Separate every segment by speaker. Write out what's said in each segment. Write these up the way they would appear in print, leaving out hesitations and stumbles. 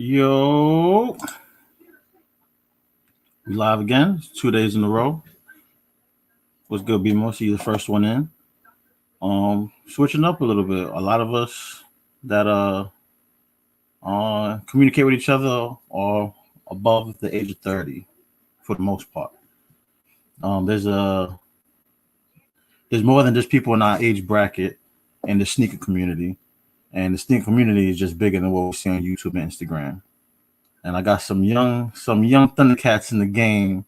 Speaker 1: Yo, we live again. It's 2 days in a row. What's good, BMO? See you the first one in. Switching up a little bit. A lot of us that communicate with each other are above the age of 30 for the most part. There's more than just people in our age bracket in the sneaker community, and the sneaker community is just bigger than what we see on YouTube and Instagram. And I got some young Thundercats in the game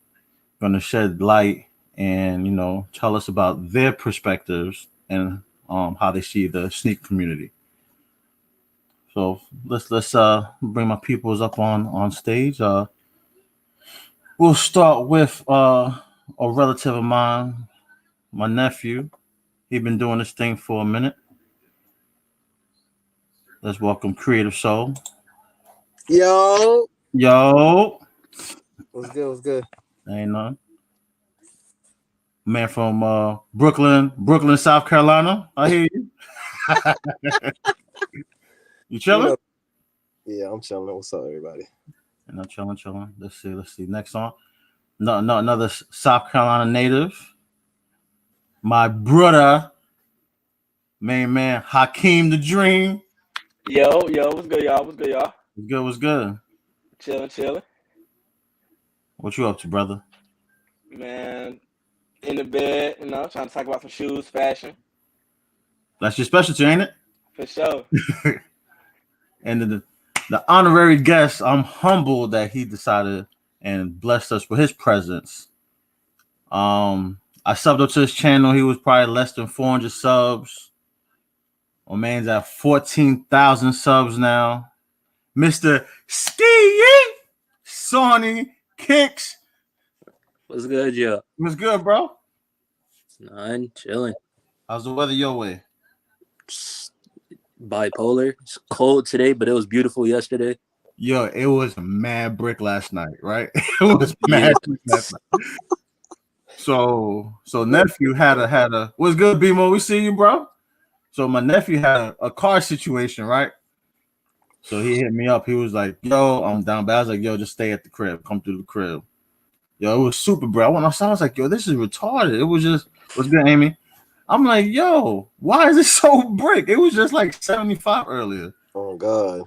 Speaker 1: going to shed light and tell us about their perspectives and how they see the sneaker community. So let's bring my peoples up on stage. We'll start with a relative of mine, my nephew. He's been doing this thing for a minute. Let's welcome Creative Soul.
Speaker 2: Yo,
Speaker 1: Yo,
Speaker 2: what's good? What's good?
Speaker 1: ain't none. Man from Brooklyn, South Carolina. I hear you. You chilling?
Speaker 2: What up? Yeah, I'm chilling. What's up, everybody?
Speaker 1: And I'm chilling. Let's see. Next song. No, another South Carolina native. My brother, main man, Hakeem the Dream.
Speaker 3: Yo, what's good, y'all?
Speaker 1: What's good?
Speaker 3: Chilling.
Speaker 1: What you up to, brother?
Speaker 3: Man, in the bed, trying to talk about some shoes, fashion.
Speaker 1: That's your specialty, ain't it?
Speaker 3: For sure.
Speaker 1: And the honorary guest, I'm humbled that he decided and blessed us with his presence. I subbed up to his channel. He was probably less than 400 subs. My man's at 14,000 subs now. Mr. Ski Sony Kicks.
Speaker 4: What's good, yo?
Speaker 1: What's good, bro?
Speaker 4: None, chilling.
Speaker 1: How's the weather your way?
Speaker 4: Bipolar. It's cold today, but it was beautiful yesterday.
Speaker 1: Yo, it was mad brick last night, right? It was mad brick last night. So nephew had a what's good, BMO? We see you, bro. So my nephew had a car situation, right? So he hit me up. He was like, "Yo, I'm down bad." I was like, "Yo, just stay at the crib. Come through the crib." Yo, it was super, bro. I went outside. I was like, "Yo, this is retarded." It was just, what's good, Amy? I'm like, "Yo, why is it so brick?" It was just like 75 earlier.
Speaker 2: Oh God!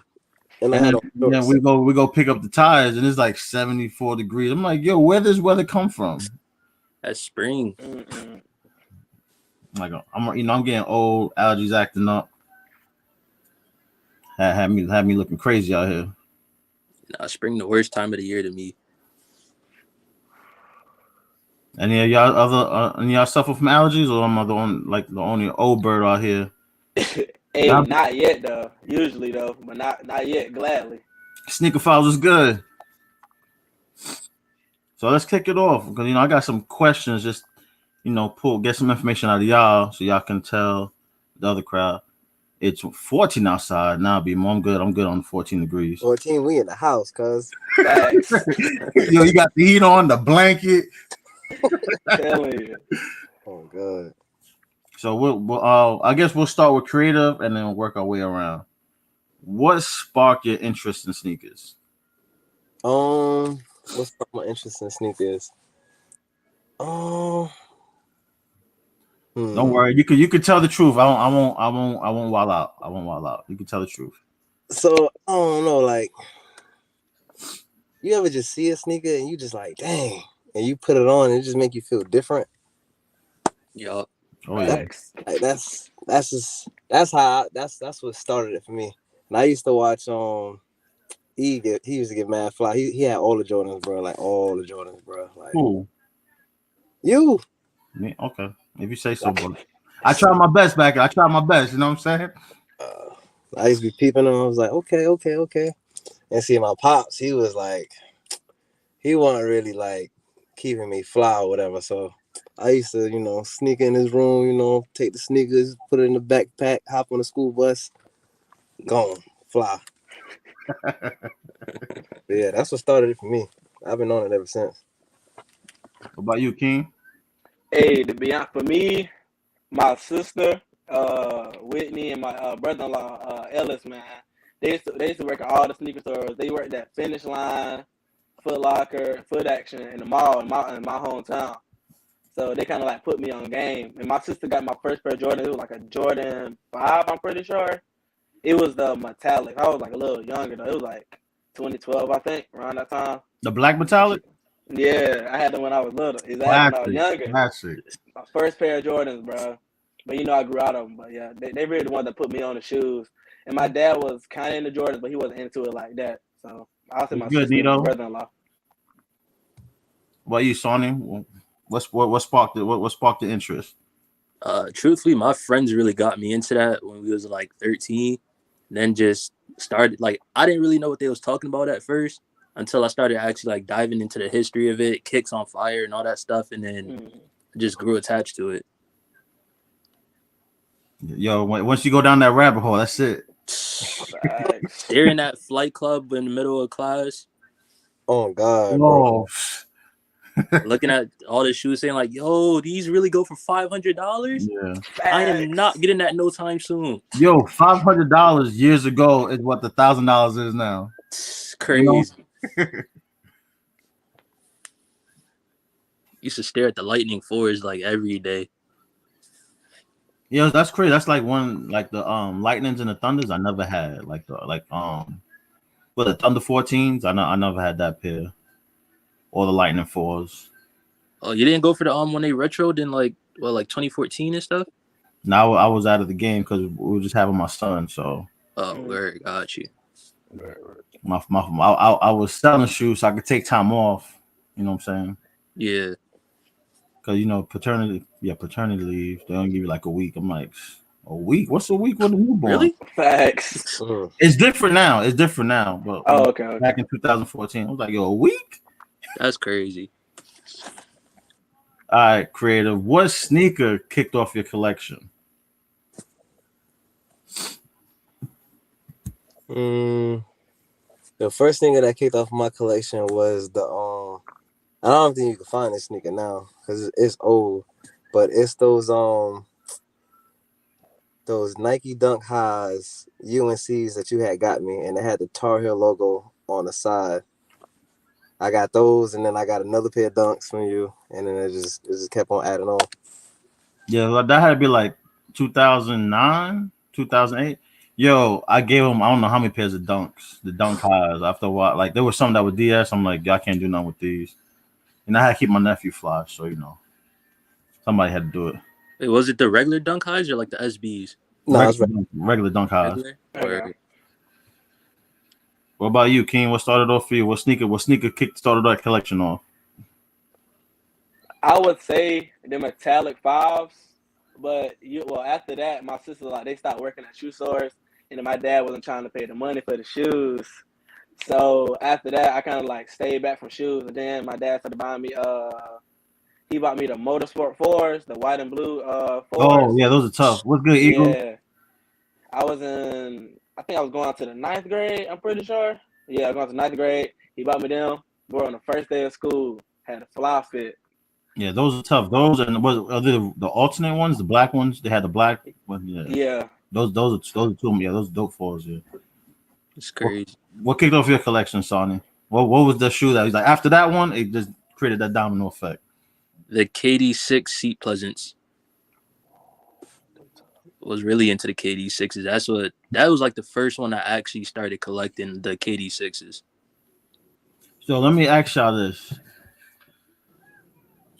Speaker 2: And
Speaker 1: then we go pick up the tires, and it's like 74 degrees. I'm like, "Yo, where does weather come from?"
Speaker 4: That's spring.
Speaker 1: Like I'm getting old, allergies acting up. Had me looking crazy out here.
Speaker 4: Nah, spring the worst time of the year to me.
Speaker 1: Any of y'all suffer from allergies, or am I the only old bird out here?
Speaker 3: Hey, not yet though. Usually though, but not yet. Gladly.
Speaker 1: Sneaker Files is good. So let's kick it off because I got some questions. Just get some information out of y'all so y'all can tell the other crowd. It's 14 outside now. I'm good on 14 degrees.
Speaker 2: 14, we in the house, cuz.
Speaker 1: Yo, you got the heat on, the blanket.
Speaker 3: Telling you.
Speaker 2: Oh God.
Speaker 1: So I guess we'll start with creative and then work our way around. What sparked your interest in sneakers?
Speaker 2: What sparked my interest in sneakers?
Speaker 1: Don't worry, you could tell the truth. I won't wild out. I won't wild out. You can tell the truth.
Speaker 2: So I don't know, like, you ever just see a sneaker and you just like, dang, and you put it on and it just make you feel different?
Speaker 4: Yup.
Speaker 1: Oh yeah.
Speaker 2: That's what started it for me. And I used to watch he used to get mad fly. He had all the Jordans, bro. Like all the Jordans, bro. Like
Speaker 1: Cool.
Speaker 2: you.
Speaker 1: Me? Okay. If you say so, bro. I tried my best back. I tried my best. You know what I'm saying?
Speaker 2: I used to be peeping him. I was like, okay. And see, my pops, he was like, he wasn't really like keeping me fly or whatever. So I used to, sneak in his room, take the sneakers, put it in the backpack, hop on the school bus, gone, fly. But yeah, that's what started it for me. I've been on it ever since.
Speaker 1: What about you, King?
Speaker 3: Hey, to be honest, for me, my sister, Whitney, and my brother-in-law, Ellis, man, they used to work at all the sneaker stores. They worked at Finish Line, Foot Locker, Foot Action, in the mall in my hometown. So they kind of like put me on game. And my sister got my first pair of Jordan. It was like a Jordan 5, I'm pretty sure. It was the metallic. I was like a little younger though. It was like 2012, I think, around that time.
Speaker 1: The black metallic?
Speaker 3: Yeah, I had them when I was little. Exactly, when I was
Speaker 1: Classic.
Speaker 3: younger.
Speaker 1: Classic.
Speaker 3: My first pair of Jordans, bro. But you know, I grew out of them. But yeah, they really the one that put me on the shoes. And my dad was kind of into Jordans, but he wasn't into it like that. So I'll say my
Speaker 1: Good,
Speaker 3: sister and my
Speaker 1: Nito.
Speaker 3: brother-in-law.
Speaker 1: What you, Sonny? What sparked it? What sparked the interest?
Speaker 4: Truthfully, my friends really got me into that when we was like 13. Then just started like I didn't really know what they was talking about at first until I started actually like diving into the history of it, kicks on fire and all that stuff, and then just grew attached to it.
Speaker 1: Yo, once you go down that rabbit hole, that's it.
Speaker 4: Staring at Flight Club in the middle of class.
Speaker 2: Oh God, bro.
Speaker 4: Looking at all the shoes, saying like, "Yo, these really go for $500?
Speaker 1: Yeah,
Speaker 4: I am not getting that no time soon."
Speaker 1: Yo, $500 years ago is what the $1,000 is now.
Speaker 4: It's crazy. You know? Used to stare at the Lightning Force like every day.
Speaker 1: Yeah, that's crazy. That's like one like the Lightnings and the Thunders I never had. Like the Thunder 14s, I never had that pair. Or the Lightning 4s.
Speaker 4: Oh, you didn't go for the when they retroed in like 2014 and stuff?
Speaker 1: Now I was out of the game because we were just having my son. So
Speaker 4: word, got you.
Speaker 1: I was selling shoes so I could take time off. You know what I'm saying?
Speaker 4: Yeah.
Speaker 1: Because you know paternity leave. They don't give you like a week. I'm like, a week? What's a week with a newborn?
Speaker 3: Really? Facts.
Speaker 1: It's different now. But
Speaker 3: okay.
Speaker 1: Back in 2014, I was like, yo, a week?
Speaker 4: That's crazy.
Speaker 1: All right, creative. What sneaker kicked off your collection?
Speaker 2: The first sneaker that kicked off my collection was the I don't think you can find this sneaker now because it's old, but it's those Nike Dunk Highs UNCs that you had got me, and it had the Tar Heel logo on the side. I got those, and then I got another pair of Dunks from you, and then it just kept on adding on.
Speaker 1: Yeah, that had to be like 2009, 2008. Yo, I gave him I don't know how many pairs of Dunks, the Dunk Highs. After a while, like there was some that were DS. I'm like, y'all can't do nothing with these. And I had to keep my nephew fly, so you know, somebody had to do it.
Speaker 4: Wait, was it the regular Dunk Highs or like the SBs?
Speaker 2: No,
Speaker 1: regular Dunk Highs.
Speaker 4: Regular?
Speaker 1: What about you, King? What started off for you? What sneaker started that collection off?
Speaker 3: I would say the metallic 5s, but after that, my sister they stopped working at shoe stores, and then my dad wasn't trying to pay the money for the shoes. So after that, I kind of like stayed back from shoes, and then my dad started buying me. He bought me the Motorsport 4s, the white and blue 4s.
Speaker 1: Oh yeah, those are tough. What's good, Eagle?
Speaker 3: Yeah, I think I was going to the 9th grade. I'm pretty sure. Yeah, I was going to 9th grade. He bought me them. We're on the first day of school. Had a fly fit.
Speaker 1: Yeah, those are tough. Those and are the alternate ones, the black ones. They had the black one. Yeah. Those are two. Yeah, those are dope fours. Yeah.
Speaker 4: It's crazy.
Speaker 1: What kicked off your collection, Sonny? What was the shoe that was like after that one? It just created that domino effect.
Speaker 4: The KD6 Seat Pleasants. Was really into the KD6s. That was like the first one I actually started collecting the KD6s.
Speaker 1: So let me ask y'all this.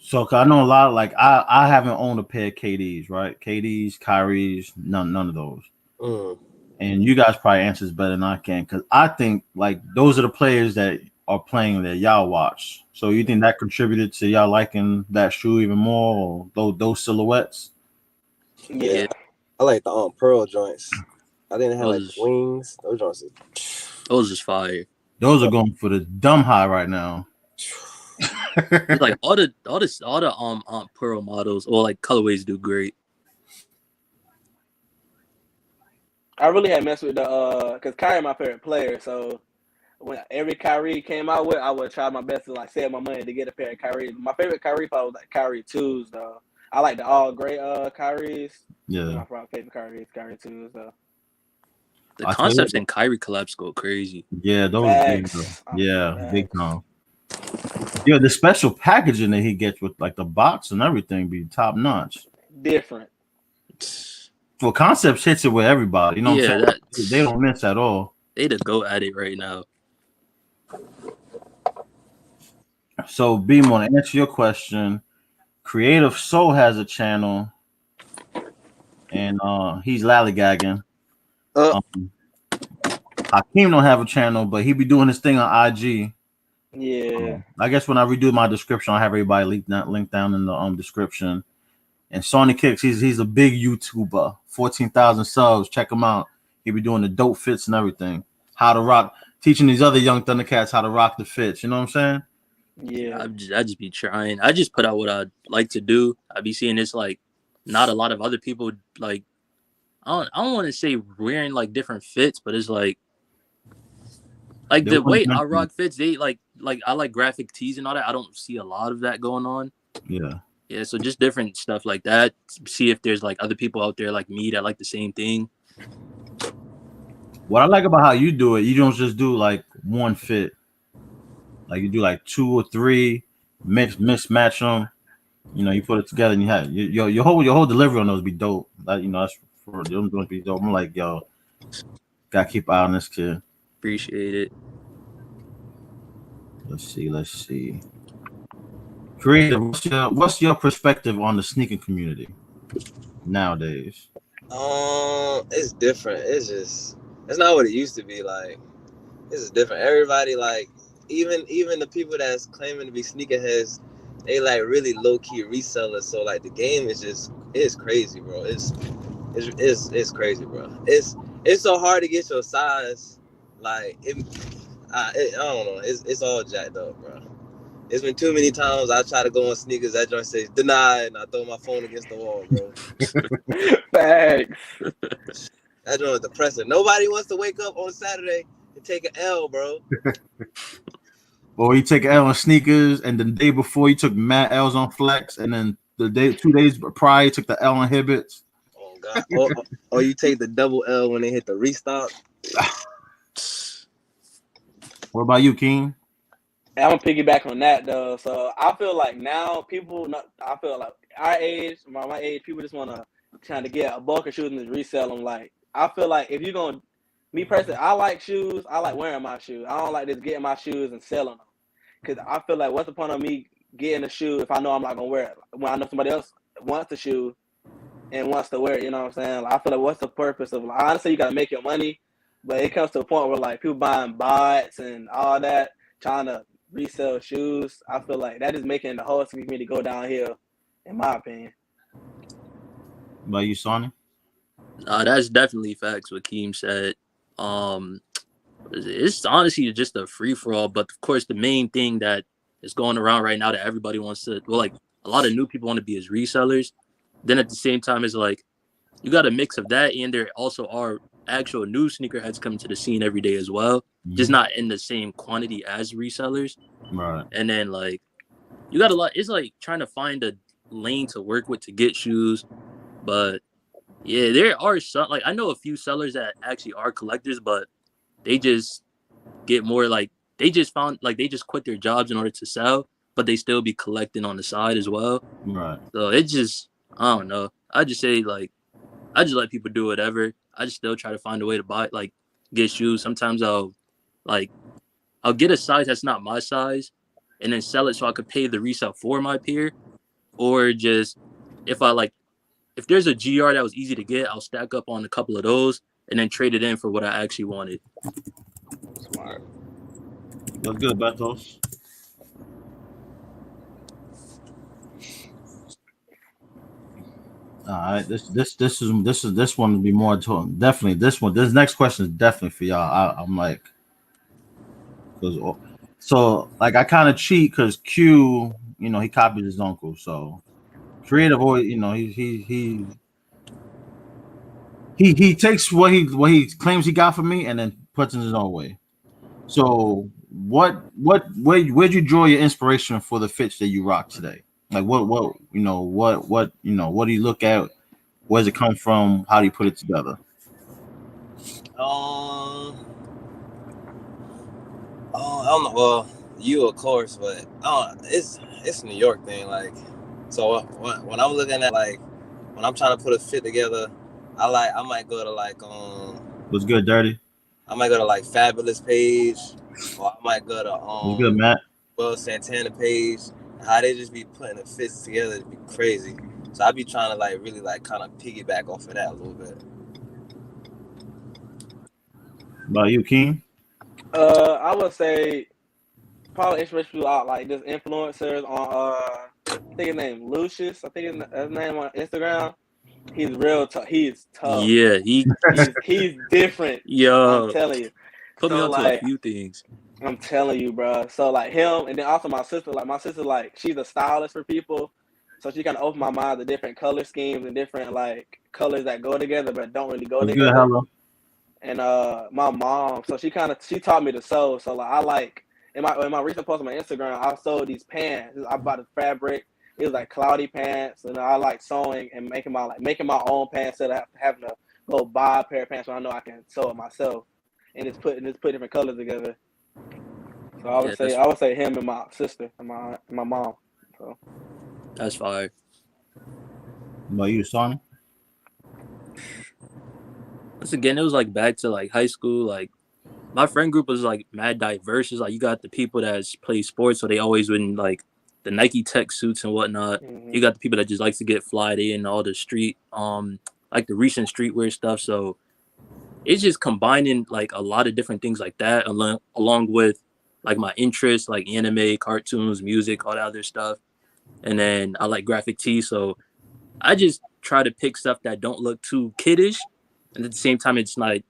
Speaker 1: So cause I know a lot of like I haven't owned a pair of KDs, right? KDs, Kyrie's, none of those. And you guys probably answers better than I can because I think like those are the players that are playing that y'all watch. So you think that contributed to y'all liking that shoe even more, or those silhouettes?
Speaker 2: Yeah. I like the pearl joints. I didn't have like wings. Those joints.
Speaker 4: Those is fire.
Speaker 1: Those are going for the dumb high right now.
Speaker 4: It's like all the pearl models or like colorways do great.
Speaker 3: I really had messed with the because Kyrie my favorite player, so when every Kyrie came out with, I would try my best to like save my money to get a pair of Kyrie. My favorite Kyrie was like Kyrie 2s though. I like the all gray Kyries.
Speaker 1: Yeah.
Speaker 3: My favorite Kyrie 2s though.
Speaker 4: The
Speaker 1: I tell you,
Speaker 4: concepts in Kyrie collapse go crazy.
Speaker 1: yeah, those big,
Speaker 3: Facts.
Speaker 1: yeah, big
Speaker 3: Facts.
Speaker 1: time. Yeah, the special packaging that he gets with like the box and everything be top notch.
Speaker 3: Different.
Speaker 1: Well, concepts hits it with everybody. You know what I'm
Speaker 4: Yeah,
Speaker 1: saying? They don't miss at all.
Speaker 4: they to go at it right now.
Speaker 1: So, Beam, want to answer your question. Creative Soul has a channel, and he's lollygagging.
Speaker 2: Uh,
Speaker 1: Um, Hakeem don't have a channel, but he be doing his thing on IG.
Speaker 3: Yeah.
Speaker 1: I guess when I redo my description, I'll have everybody link down in the description. And Sony Kicks, he's a big YouTuber, 14,000 subs. Check him out. He be doing the dope fits and everything. How to rock, teaching these other young Thundercats how to rock the fits. You know what I'm saying?
Speaker 3: Yeah.
Speaker 4: I just be trying. I just put out what I like to do. I be seeing this like not a lot of other people like. I don't want to say wearing like different fits, but it's like the way I rock fits. They like I like graphic tees and all that. I don't see a lot of that going on.
Speaker 1: Yeah.
Speaker 4: Yeah, so just different stuff like that. See if there's like other people out there like me that like the same thing.
Speaker 1: What I like about how you do it, you don't just do like one fit. Like you do like 2 or 3, mismatch them. You know, you put it together and you have your whole delivery on those be dope. Like, you know, that's for them going to be dope. I'm like, yo, gotta keep an eye on this kid.
Speaker 4: Appreciate it.
Speaker 1: Let's see. Creative, what's your perspective on the sneaker community nowadays?
Speaker 2: it's different. It's not what it used to be. Like, this is different. Everybody, like, even the people that's claiming to be sneakerheads, they like really low key resellers. So like the game it's crazy, bro. It's crazy, bro. It's so hard to get your size. Like I don't know. It's all jacked up, bro. It's been too many times I try to go on sneakers. That joint says denied, and I throw my phone against the wall, bro.
Speaker 3: Facts.
Speaker 2: That joint is depressing. Nobody wants to wake up on Saturday and take an L, bro.
Speaker 1: Or you take an L on sneakers, and the day before you took mad L's on flex, and then 2 days prior you took the L on Hibbits.
Speaker 2: Oh God! or you take the double L when they hit the restock.
Speaker 1: What about you, King?
Speaker 3: I'm gonna piggyback on that though. So I feel like now people, I feel like our age, my age, people just wanna trying to get a bulk of shoes and just resell them. Like I feel like if you're gonna, me personally, I like shoes. I like wearing my shoes. I don't like just getting my shoes and selling them. Cause I feel like what's the point of me getting a shoe if I know I'm not gonna wear it when I know somebody else wants the shoe and wants to wear it. You know what I'm saying? Like, I feel like what's the purpose of? Like, honestly, you gotta make your money, but it comes to a point where like people buying bots and all that, trying to resell shoes. I feel like that is making the whole community go downhill, in my opinion.
Speaker 1: About you, Sonny?
Speaker 4: That's definitely facts. What Keem said. It's honestly just a free for all. But of course, the main thing that is going around right now that everybody wants to, well, like a lot of new people want to be as resellers. Then at the same time, it's like you got a mix of that, and there also are actual new sneakerheads coming to the scene every day as well, just not in the same quantity as resellers.
Speaker 1: Right.
Speaker 4: And then like you got a lot. It's like trying to find a lane to work with to get shoes, but yeah, there are some. Like I know a few sellers that actually are collectors, but they just get more like they just quit their jobs in order to sell, but they still be collecting on the side as well.
Speaker 1: Right.
Speaker 4: So it just I don't know. I just say like I just let people do whatever. I just still try to find a way to buy like get shoes. Sometimes I'll get a size that's not my size and then sell it so I could pay the resale for my peer. Or just if there's a GR that was easy to get, I'll stack up on a couple of those and then trade it in for what I actually wanted.
Speaker 3: Smart.
Speaker 1: That's good, Betos. All right, this one would be more definitely this one. This next question is definitely for y'all. I'm like, so like I kind of cheat because Q, you know, he copied his uncle. So creative, always, you know, he takes what he claims he got from me and then puts in his own way. So where'd you draw your inspiration for the fits that you rock today? Like what do you look at? Where does it come from? How do you put it together?
Speaker 2: Oh, I don't know. Well, you of course, but it's a New York thing. Like, so when I'm looking at like when I'm trying to put a fit together, I might go to like
Speaker 1: What's good, Dirty?
Speaker 2: I might go to like Fabulous page, or I might go to
Speaker 1: What's good, Matt?
Speaker 2: Will Santana page. How they just be putting the fits together to be crazy. So I be trying to like really like kind of piggyback off of that a little bit.
Speaker 1: About you, King?
Speaker 3: I would say probably inspirational out like just influencers on I think his name Lucius. I think his name on Instagram. He's real tough. He's tough.
Speaker 4: Yeah,
Speaker 3: He's different. I'm
Speaker 4: yo
Speaker 3: telling you.
Speaker 4: put me
Speaker 3: So
Speaker 4: onto a
Speaker 3: like
Speaker 4: few things.
Speaker 3: I'm telling you, bro. So like him, and then also my sister. Like my sister, like she's a stylist for people, so she kind of opened my mind to different color schemes and different like colors that go together but don't really go
Speaker 1: What's good,
Speaker 3: together.
Speaker 1: hello?
Speaker 3: And my mom, so she taught me to sew. So like I like in my recent post on my Instagram, I sewed these pants. I bought the fabric. It was like cloudy pants, and I like sewing and making my own pants instead of having to go buy a pair of pants when I know I can sew it myself, and just put different colors together. So
Speaker 4: Yeah, that's
Speaker 3: I would say him and my sister and my mom. So
Speaker 4: that's fire.
Speaker 1: About you, Sonny?
Speaker 4: Once again, it was like back to like high school. Like my friend group was like mad diverse. It's like you got the people that play sports, so they always in like the Nike tech suits and whatnot. You got the people that just like to get fly day and all the street, like the recent streetwear stuff. So it's just combining like a lot of different things like that, along with like my interests, like anime, cartoons, music, all that other stuff. And then I like graphic tee, so I just try to pick stuff that don't look too kiddish, and at the same time, it's not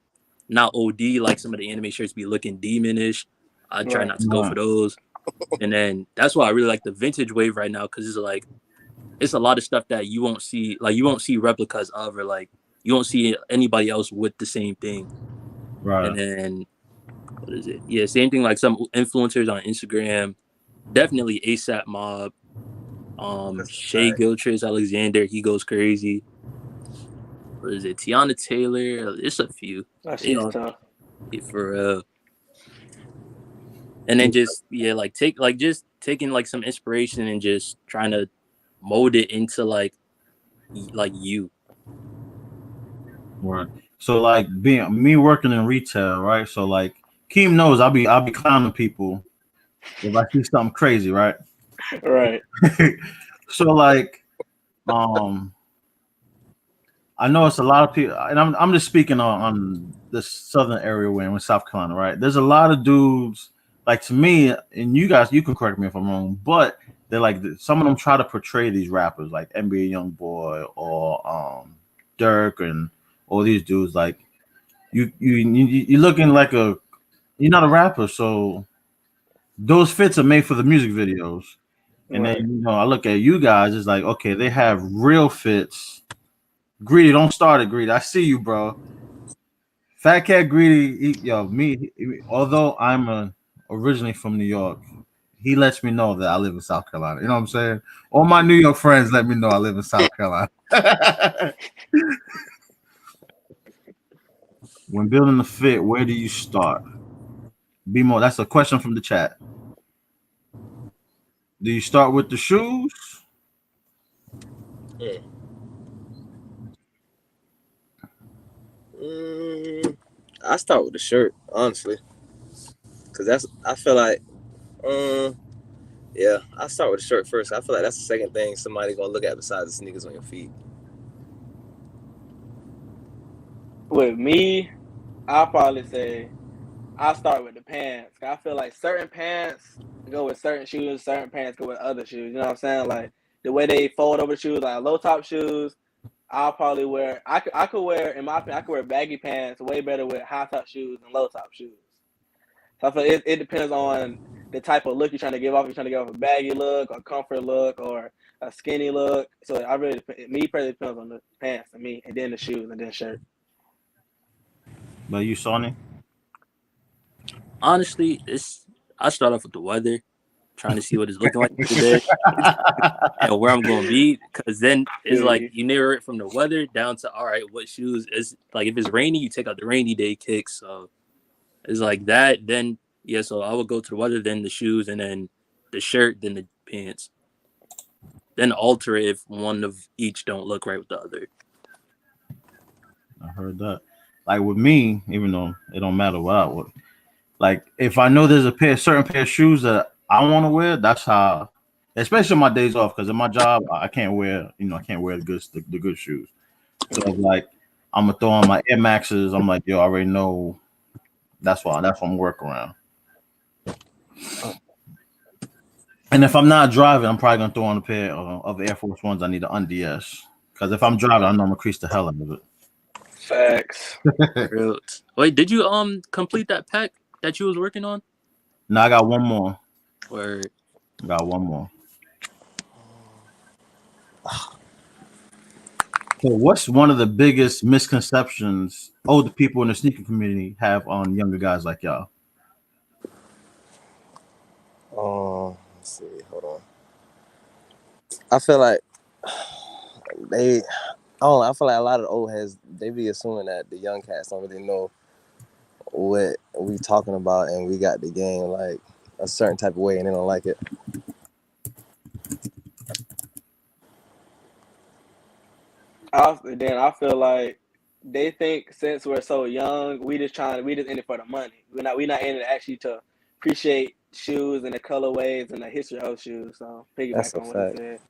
Speaker 4: OD like some of the anime shirts be looking demonish. I try
Speaker 3: right,
Speaker 4: not to go for those. And then that's why I really like the vintage wave right now, because it's like it's a lot of stuff that you won't see replicas of, or like you won't see anybody else with the same thing. And
Speaker 1: Right.
Speaker 4: then what is it? Yeah, same thing like some influencers on Instagram. Definitely ASAP Mob, Shay
Speaker 2: Right.
Speaker 4: Gilchrist Alexander, he goes crazy. What is it? Tiana Taylor, it's a few.
Speaker 3: that
Speaker 4: You
Speaker 3: shit's
Speaker 4: know,
Speaker 3: tough.
Speaker 4: for and then just like just taking like some inspiration and just trying to mold it into like you.
Speaker 1: Right. So like being me working in retail, right? So like Keem knows I'll be clowning people if I see something crazy, right?
Speaker 3: Right,
Speaker 1: So like um I know it's a lot of people, and I'm just speaking on the southern area where in South Carolina, right? There's a lot of dudes like to me, and you guys, you can correct me if I'm wrong, but they're like some of them try to portray these rappers like NBA YoungBoy or Dirk and all these dudes. Like you're looking like you're not a rapper, so those fits are made for the music videos. And then
Speaker 3: right.
Speaker 1: I look at you guys, it's like okay, they have real fits. Greedy, don't start it, Greedy. I see you, bro. Fat Cat Greedy, although I'm originally from New York, he lets me know that I live in South Carolina. You know what I'm saying? All my New York friends let me know I live in South Carolina. When building a fit, where do you start? Be more. That's a question from the chat. Do you start with the shoes?
Speaker 2: I start with the shirt, honestly, because I feel like, yeah, I start with the shirt first. I feel like that's the second thing somebody gonna look at besides the sneakers on your feet.
Speaker 3: With me, I'll probably say I'll start with the pants. I feel like certain pants go with certain shoes, certain pants go with other shoes. You know what I'm saying? Like the way they fold over shoes, like low top shoes. I'll probably wear. I could wear, in my opinion, I could wear baggy pants way better with high top shoes than low top shoes. So I feel it depends on the type of look you're trying to give off. You're trying to give off a baggy look, or comfort look, or a skinny look. So I really, me personally, depends on the pants and me, and then the shoes, and then shirt.
Speaker 1: But you, Sonny?
Speaker 4: Honestly, I start off with the weather. trying to see what it's looking like today and where I'm gonna be. Because then it's like you narrow it from the weather down to all right, what shoes is like if it's rainy, you take out the rainy day kicks. So it's like that. Then yeah, so I would go to the weather, then the shoes, and then the shirt, then the pants. Then alter it if one of each don't look right with the other.
Speaker 1: I heard that. Like with me, even though it don't matter what I would, like if I know there's a certain pair of shoes that I want to wear, that's how. Especially on my days off, because in my job I can't wear, I can't wear the good shoes. So like I'm gonna throw on my Air Maxes. I'm like, yo, I already know. That's what I'm working around. And if I'm not driving, I'm probably gonna throw on a pair of Air Force Ones. I need an unds because if I'm driving, I know I'm gonna crease the hell out of it.
Speaker 3: Facts.
Speaker 4: Wait, did you complete that pack that you was working on?
Speaker 1: No, I got one more.
Speaker 4: Or
Speaker 1: Got one more. So what's one of the biggest misconceptions older people in the sneaker community have on younger guys like y'all?
Speaker 2: Let's see. Hold on. I feel like I feel like a lot of the old heads, they be assuming that the young cats don't really know what we talking about, and we got the game like a certain type of way, and they don't like it.
Speaker 3: I feel like they think since we're so young, we just in it for the money. We not in it actually to appreciate shoes and the colorways and the history of shoes. So piggyback on what I said.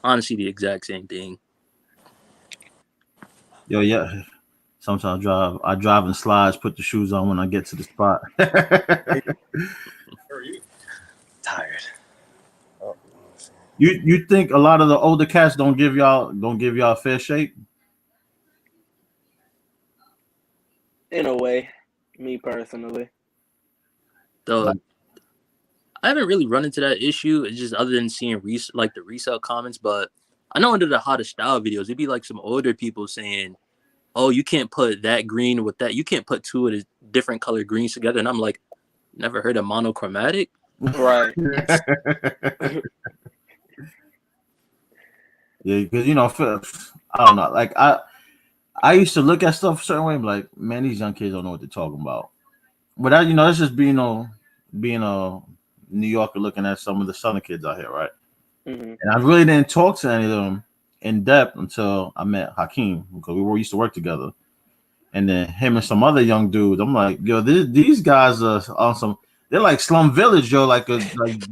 Speaker 4: honestly, the exact same thing.
Speaker 1: Yo, yeah. Sometimes I drive in slides, put the shoes on when I get to the spot.
Speaker 2: Tired.
Speaker 1: You think a lot of the older cats don't give y'all a fair shake?
Speaker 3: In a way, me personally.
Speaker 4: Though I haven't really run into that issue. It's just other than seeing the resale comments, but I know under the hottest style videos, it'd be like some older people saying, "Oh, you can't put that green with that. You can't put two of the different color greens together." And I'm like, never heard of monochromatic.
Speaker 3: Right.
Speaker 1: Yeah, because I don't know. Like I used to look at stuff a certain way, and be like, man, these young kids don't know what they're talking about. But that's just being a New Yorker looking at some of the Southern kids out here, right?
Speaker 3: Mm-hmm.
Speaker 1: And I really didn't talk to any of them in depth until I met Hakeem because we used to work together. And then him and some other young dudes, I'm like, yo, these guys are on some. They're like Slum Village, yo, like a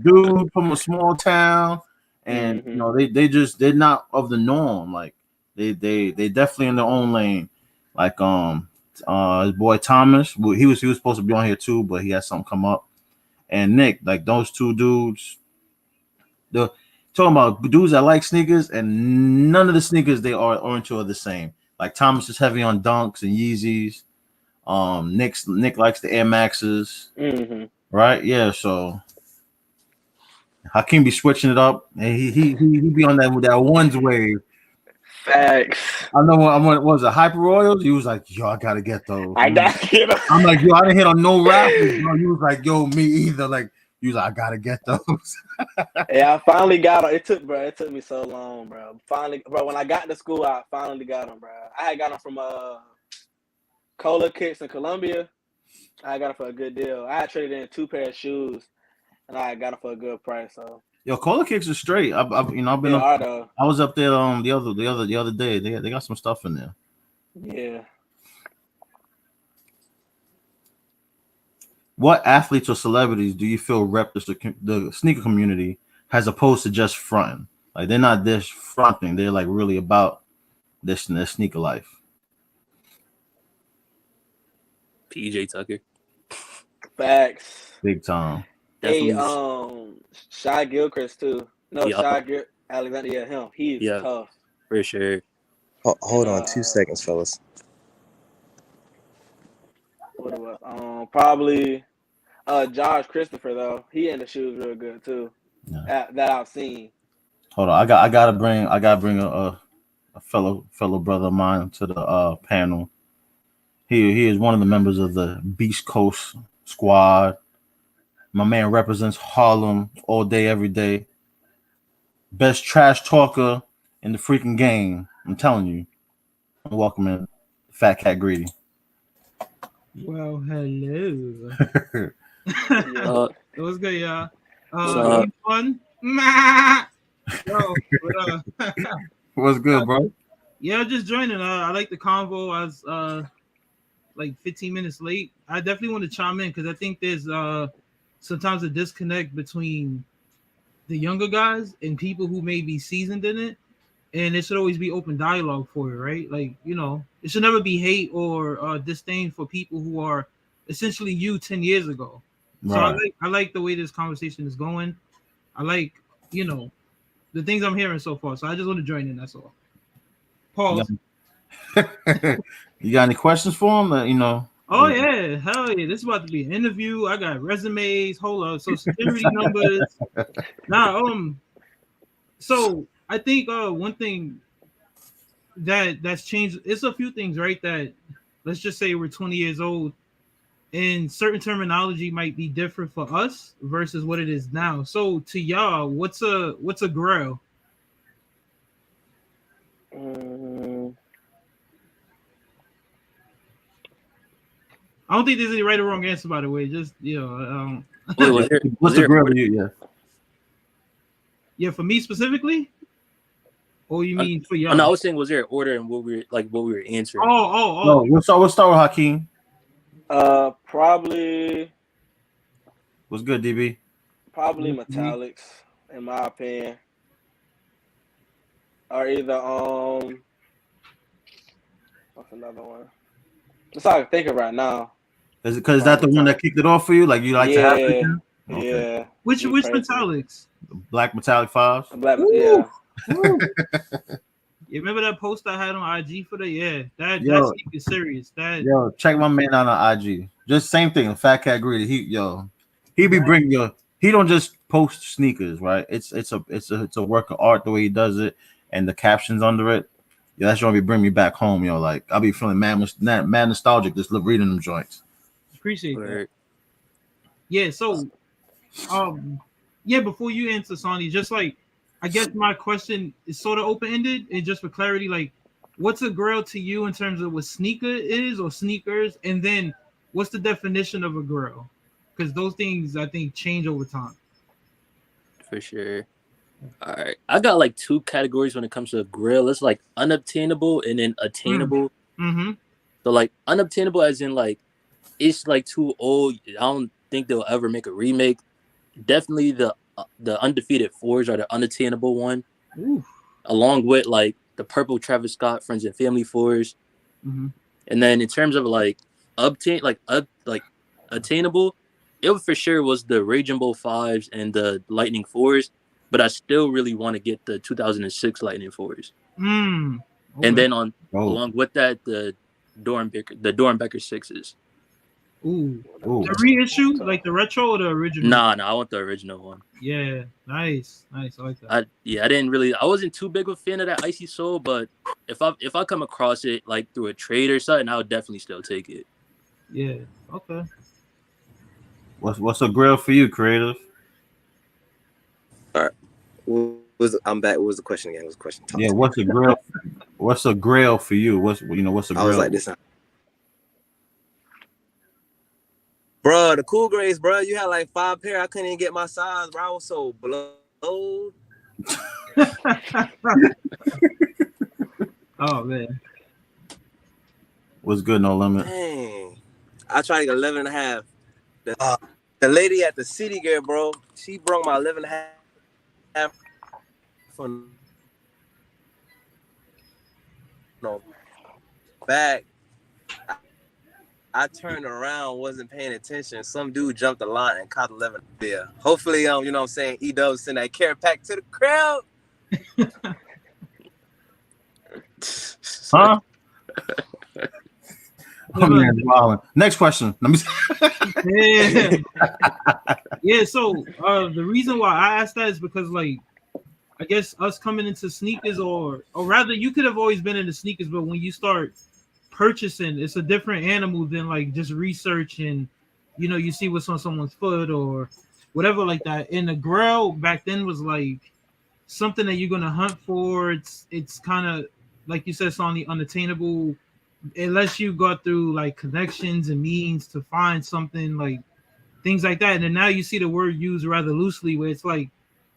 Speaker 1: dude from a small town, and they're not of the norm. Like they definitely in their own lane. Like his boy Thomas, he was supposed to be on here too, but he had something come up. And Nick, like those two dudes, the talking about dudes that like sneakers, and none of the sneakers they are into are the same. Like Thomas is heavy on Dunks and Yeezys. Nick likes the Air Maxes.
Speaker 3: Mm-hmm.
Speaker 1: Right? Yeah. So Hakeem be switching it up, and he be on that ones wave.
Speaker 3: Facts.
Speaker 1: I know what was it, Hyper Royals? He was like, yo, I gotta get those.
Speaker 3: I gotta get them.
Speaker 1: I'm like, yo, I didn't hit on no rappers, bro. He was like, yo, me either. Like, he was like, I gotta get those.
Speaker 3: Yeah, I finally got them. It took me so long, bro. Finally, bro, when I got to school, I finally got them, bro. I had got them from Cola Kicks in Columbia. I got them for a good deal. I had traded in 2 pairs of shoes, and I got them for a good price. So
Speaker 1: yo, Cola Kicks are straight. I've been I was up there the other day. They got some stuff in there.
Speaker 3: Yeah.
Speaker 1: What athletes or celebrities do you feel rep the sneaker community as opposed to just fronting? Like they're not just fronting; they're like really about this their sneaker life.
Speaker 4: PJ Tucker.
Speaker 3: Facts.
Speaker 1: Big time.
Speaker 3: Hey, Shy Gilchrist too. No, Shy Alexander. Yeah, him. He's tough.
Speaker 4: For sure.
Speaker 2: Hold on 2 seconds, fellas.
Speaker 3: What it was? Probably Josh Christopher though. He in the shoes real good too. Yeah. That I've seen.
Speaker 1: Hold on, I gotta bring a fellow brother of mine to the panel. He is one of the members of the Beast Coast squad. My man represents Harlem all day, every day. Best trash talker in the freaking game. I'm telling you. I'm welcoming Fat Cat Greedy.
Speaker 5: Well, hello.
Speaker 3: Yeah.
Speaker 5: What's good, y'all?
Speaker 4: So,
Speaker 5: E1. Yo, but,
Speaker 1: What's good, bro?
Speaker 5: yeah, just joining. I like the convo. I was like 15 minutes late. I definitely want to chime in because I think there's sometimes a disconnect between the younger guys and people who may be seasoned in it, and it should always be open dialogue for it, right? Like, you know, it should never be hate or disdain for people who are essentially you 10 years ago. So
Speaker 1: Right.
Speaker 5: I like the way this conversation is going. I like, you know, the things I'm hearing so far. So I just want to join in. That's all.
Speaker 1: You
Speaker 5: Pause.
Speaker 1: you got any questions for him? You know.
Speaker 5: Oh yeah, hell yeah! This is about to be an interview. I got resumes. Hold up, social security numbers. Nah, so I think one thing that's changed. It's a few things, right? That let's just say we're 20 years old, and certain terminology might be different for us versus what it is now. So to y'all, what's a grill?
Speaker 3: Mm,
Speaker 5: I don't think there's any right or wrong answer, by the way. Just
Speaker 4: wait, was there
Speaker 1: What's the grill to you? Yeah.
Speaker 5: yeah, for me specifically, or you mean for y'all?
Speaker 4: Oh, no, I was saying, was there an order and what we were answering?
Speaker 1: No, we'll start with Hakeem.
Speaker 3: probably
Speaker 1: What's good, DB?
Speaker 3: metallics, in my opinion, or either what's another one? That's all I can think of right now.
Speaker 1: Is it because that the one that kicked it off for you? Like you like to have it
Speaker 3: Yeah,
Speaker 1: again? Okay.
Speaker 3: yeah.
Speaker 5: Which
Speaker 3: Me personally.
Speaker 5: metallics?
Speaker 1: Black metallic fives.
Speaker 3: Black,
Speaker 5: Ooh.
Speaker 3: yeah.
Speaker 5: Ooh. You remember that post I had on IG for the that
Speaker 1: Yo.
Speaker 5: sneak is serious. That
Speaker 1: Yo, check my man out on IG. Just same thing. Fat Cat Greedy. He be bringing your. He don't just post sneakers, right? It's a work of art the way he does it, and the captions under it. Yeah, that's gonna be bring me back home, yo. Like I'll be feeling mad nostalgic just reading them joints.
Speaker 5: appreciate that.
Speaker 4: Or,
Speaker 5: Yeah, so yeah, before you answer, Sonny, just like I guess my question is sort of open-ended, and just for clarity, like what's a grill to you in terms of what sneaker is or sneakers, and then what's the definition of a grill? Because those things I think change over time.
Speaker 4: for sure. All right, I got like two categories when it comes to a grill. It's like unobtainable and then attainable.
Speaker 5: Mm-hmm.
Speaker 4: So like unobtainable, as in like it's like too old. I don't think they'll ever make a remake. Definitely the undefeated fours are the unattainable one,
Speaker 5: Ooh.
Speaker 4: along with like the purple Travis Scott Friends and Family fours.
Speaker 5: Mm-hmm.
Speaker 4: And then in terms of like attainable, it for sure was the Raging Bull fives and the Lightning fours. But I still really want to get the 2006 Lightning fours.
Speaker 5: Okay.
Speaker 4: And then along with that, the Dornbecker sixes.
Speaker 5: Ooh.
Speaker 1: Ooh.
Speaker 5: The reissue, like the retro or the original?
Speaker 4: Nah, I want the original one.
Speaker 5: Yeah, nice. I like that.
Speaker 4: I wasn't too big of a fan of that Icy Soul, but if I come across it like through a trade or something, I would definitely still take it.
Speaker 5: Yeah. Okay.
Speaker 1: What's a grill for you, creative?
Speaker 2: All right. I'm back. What was the question again? What was the question?
Speaker 1: Yeah, what's a grill? What's a grill for you? What's a grill?
Speaker 2: I was like this. Bro, the cool grades, bro. You had like 5 pair. I couldn't even get my size, bro. I was so blowed.
Speaker 5: Oh man.
Speaker 1: What's good, no limit?
Speaker 2: Dang. I tried to get 11 and a half. The lady at the City Gear, bro, she brought my 11 and a half from back. I turned around, wasn't paying attention. Some dude jumped the line and caught 11 there. Hopefully, you know what I'm saying, E-Dub send that care pack to the crowd.
Speaker 1: Huh? Oh, man, wow. Next question. Let me
Speaker 5: Yeah. Yeah, so the reason why I asked that is because like I guess us coming into sneakers or rather you could have always been into sneakers, but when you start purchasing, it's a different animal than like just research and you see what's on someone's foot or whatever like that. And the grail back then was like something that you're gonna hunt for. It's kind of like you said, it's on the unattainable unless you go through like connections and means to find something like things like that. And then now you see the word used rather loosely, where it's like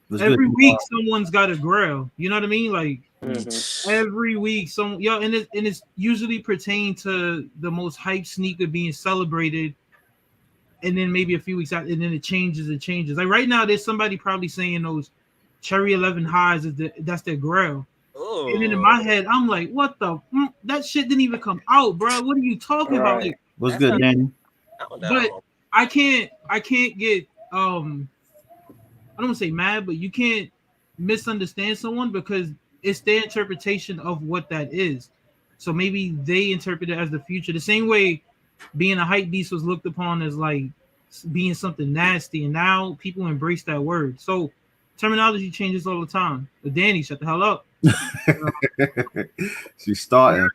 Speaker 1: Let's get
Speaker 5: every week someone's got a grail. You know what I mean? Like every week, and it's usually pertain to the most hype sneaker being celebrated, and then maybe a few weeks out, and then it changes. It changes. Like right now, there's somebody probably saying those Cherry 11 highs that's their grail. And then in my head, I'm like, what the? That shit didn't even come out, bro. What are you talking about? Like,
Speaker 1: what's good, Danny?
Speaker 5: but I can't get I don't want to say mad, but you can't misunderstand someone because it's their interpretation of what that is. So maybe they interpret it as the future. The same way being a hype beast was looked upon as like being something nasty, and now people embrace that word. So terminology changes all the time. But Danny, shut the hell up.
Speaker 1: She's starting.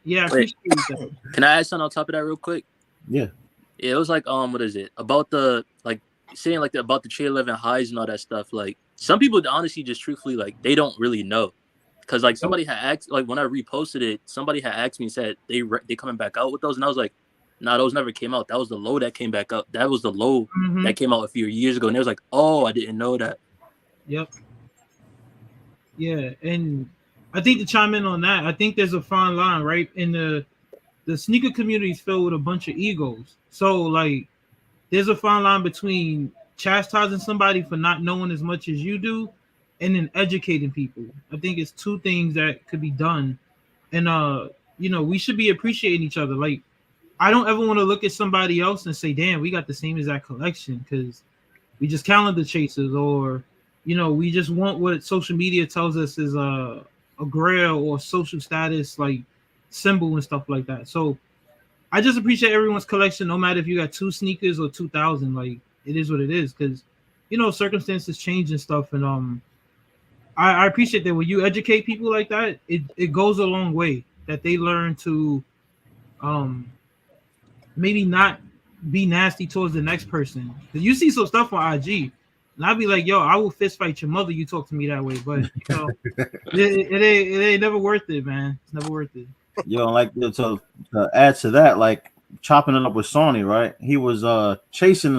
Speaker 5: Yeah, I appreciate that.
Speaker 4: Can I add something on top of that real quick?
Speaker 1: Yeah.
Speaker 4: Yeah, it was like what is it about the like saying like about the Cherry 11 highs and all that stuff. Like some people honestly just truthfully like they don't really know. Because like somebody had asked, like when I reposted it, somebody had asked me and said they coming back out with those, and I was like, nah, those never came out. That was the low that came back up. That was the low that came out a few years ago, and they was like, oh, I didn't know that.
Speaker 5: Yep. Yeah, and I think to chime in on that, I think there's a fine line, right? In the sneaker community is filled with a bunch of egos, so like there's a fine line between chastising somebody for not knowing as much as you do and then educating people. I think it's two things that could be done. And we should be appreciating each other. Like I don't ever want to look at somebody else and say, damn, we got the same exact collection because we just calendar chasers, or we just want what social media tells us is a grail or social status like symbol and stuff like that. So I just appreciate everyone's collection, no matter if you got 2 sneakers or 2,000. Like it is what it is, because circumstances change and stuff. And I appreciate that when you educate people like that, it goes a long way that they learn to maybe not be nasty towards the next person. Because you see some stuff on IG, and I'd be like, yo, I will fist fight your mother. You talk to me that way, but it ain't never worth it, man. It's never worth it.
Speaker 1: Like to add to that, like chopping it up with Sony, right? He was chasing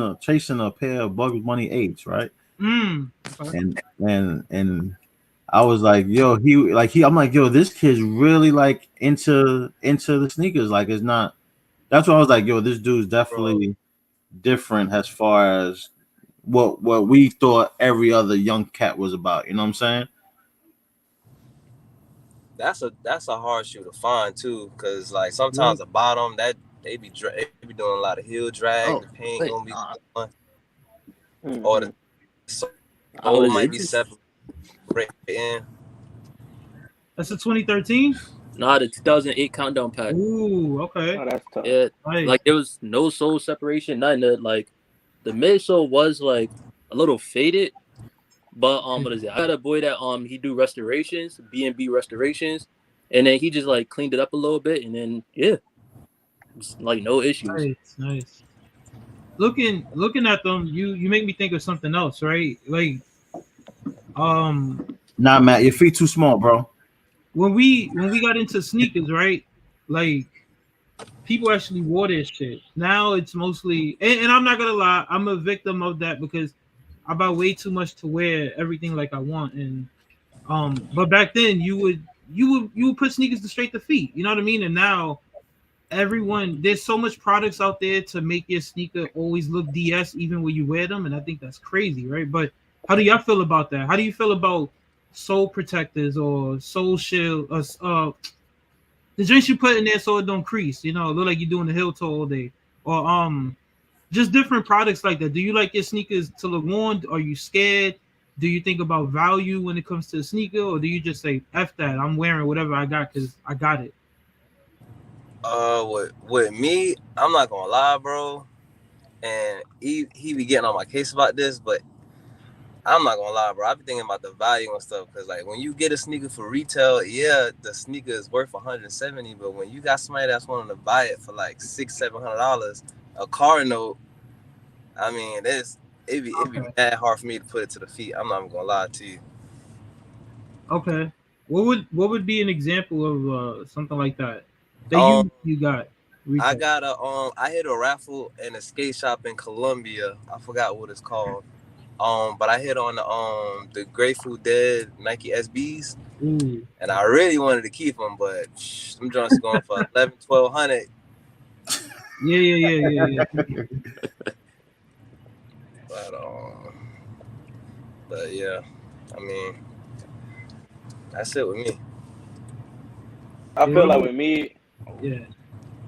Speaker 1: a pair of Bugs Bunny 8s, right? And I was like, yo, I'm like, yo, this kid's really like into the sneakers. Like it's not. That's why I was like, yo, this dude's definitely different as far as what we thought every other young cat was about. You know what I'm saying?
Speaker 2: That's a hard shoe to find too, because like sometimes the bottom that they be doing a lot of heel drag. The paint gonna be going, or the sole might be separate in.
Speaker 5: That's a 2013.
Speaker 4: Nah, the 2008 countdown pack.
Speaker 5: Ooh, okay.
Speaker 3: Oh, that's tough.
Speaker 4: Yeah, nice. Like there was no sole separation, nothing. Like the midsole was like a little faded. But what is it? I got a boy that he do restorations, B&B restorations, and then he just like cleaned it up a little bit, and then it's like no issues.
Speaker 5: Nice. Looking at them, you make me think of something else, right? Like,
Speaker 1: nah, Matt, your feet too small, bro.
Speaker 5: When we got into sneakers, right? Like, people actually wore their shit. Now it's mostly, and I'm not gonna lie, I'm a victim of that because I buy way too much to wear everything like I want. And but back then you would put sneakers to straight to feet. You know what I mean? And now there's so much products out there to make your sneaker always look DS even when you wear them, and I think that's crazy, right? But how do y'all feel about that? How do you feel about sole protectors or sole shield? The joints you put in there so it don't crease, look like you're doing the heel toe all day, or just different products like that. Do you like your sneakers to look worn? Are you scared? Do you think about value when it comes to a sneaker, or do you just say F that, I'm wearing whatever I got because I got it?
Speaker 2: With me, I'm not gonna lie, bro, and he be getting on my case about this, but I'm not gonna lie, bro. I be thinking about the value and stuff, because like when you get a sneaker for retail, the sneaker is worth $170, but when you got somebody that's wanting to buy it for like $600-$700, a car note, I mean, it'd be
Speaker 5: Okay.
Speaker 2: mad hard for me to put it to the feet. I'm not even gonna lie to you.
Speaker 5: Okay. What would be an example of something like that that
Speaker 2: Um,
Speaker 5: you got
Speaker 2: I
Speaker 5: retail?
Speaker 2: got I hit a raffle in a skate shop in Columbia. I forgot what it's called. But I hit on the Grateful Dead Nike SBs,
Speaker 5: Ooh.
Speaker 2: and I really wanted to keep them, but them joints are going for 11, 1200.
Speaker 5: Yeah.
Speaker 2: But but yeah, I mean, that's it with me.
Speaker 3: I
Speaker 5: Yeah,
Speaker 3: feel like with me,
Speaker 5: yeah.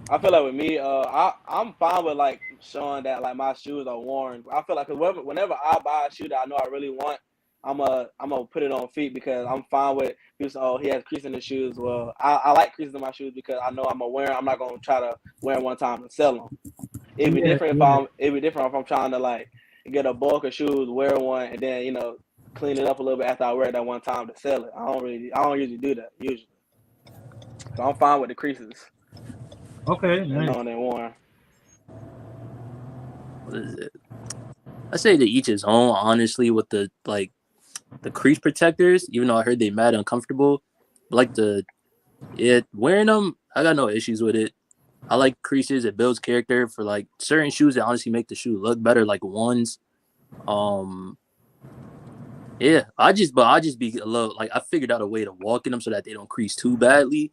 Speaker 3: I'm fine with like showing that like my shoes are worn. I feel like 'cause whenever I buy a shoe that I know I really want, I'm gonna put it on feet because I'm fine with people say, oh, he has creases in his shoes. Well, I like creases in my shoes because I know I'm gonna wear 'em. I'm not gonna try to wear 'em one time and sell them.
Speaker 5: Yeah.
Speaker 3: It'd be different if I'm trying to like get a bulk of shoes, wear one, and then clean it up a little bit after I wear it that one time to sell it. I don't usually do that usually. So I'm fine with the creases
Speaker 5: Okay,
Speaker 3: and
Speaker 5: nice.
Speaker 3: knowing they're worn.
Speaker 4: What is it? I say to each his own, honestly, with the crease protectors, even though I heard they mad uncomfortable. But wearing them, I got no issues with it. I like creases, it builds character for like certain shoes that honestly make the shoe look better, like ones. Um yeah, I just be a little like I figured out a way to walk in them so that they don't crease too badly.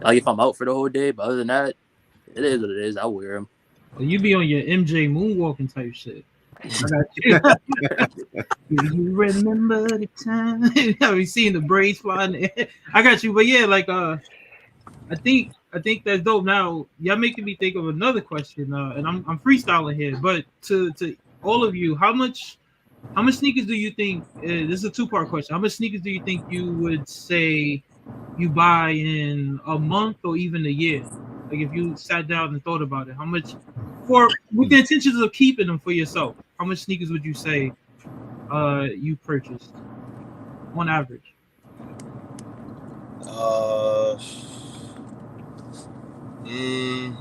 Speaker 4: Like if I'm out for the whole day, but other than that, it is what it is. I wear them.
Speaker 5: Well, you be on your MJ moonwalking type shit. I got you. Do you remember the time? Have you seen the braids flying? I got you, but yeah, like I think that's dope. Now, y'all making me think of another question, and I'm freestyling here. But to all of you, how much sneakers do you think? This is a two-part question. How much sneakers do you think you would say you buy in a month or even a year? Like if you sat down and thought about it, how much for with the intentions of keeping them for yourself? How much sneakers would you say you purchased on average?
Speaker 2: Uh, mm,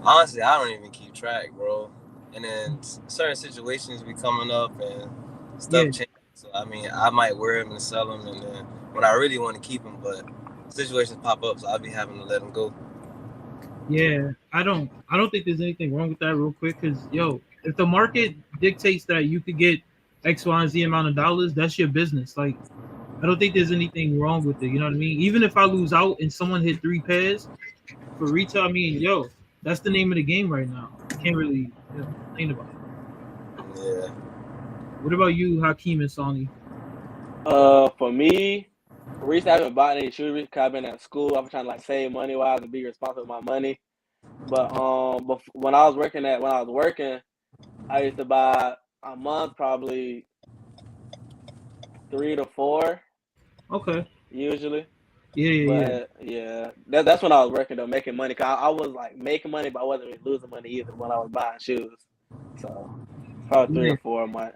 Speaker 2: Honestly, I don't even keep track, bro. And then certain situations be coming up and stuff
Speaker 5: Yeah,
Speaker 2: changes. So I mean, I might wear them and sell them, and then when I really want to keep them, but situations pop up, so I'll be having to let them go.
Speaker 5: yeah. I don't think there's anything wrong with that. Real quick, because yo, if the market dictates that you could get X, Y, and Z amount of dollars, that's your business. Like I don't think there's anything wrong with it. You know what I mean? Even if I lose out and someone hit 3 pairs for retail, I mean, yo, that's the name of the game right now. You can't really complain about it.
Speaker 2: Yeah.
Speaker 5: What about you, Hakeem and Sony?
Speaker 3: For me, recently I haven't bought any shoes because I've been at school. I'm trying to like save money wise and be responsible with my money. But when I was working, I used to buy a month probably 3 to 4
Speaker 5: Okay.
Speaker 3: usually.
Speaker 5: Yeah.
Speaker 3: But yeah, that's when I was working though, making money. Cause I was like making money, but I wasn't really losing money either when I was buying shoes. So probably three
Speaker 5: Yeah.
Speaker 3: or four a month.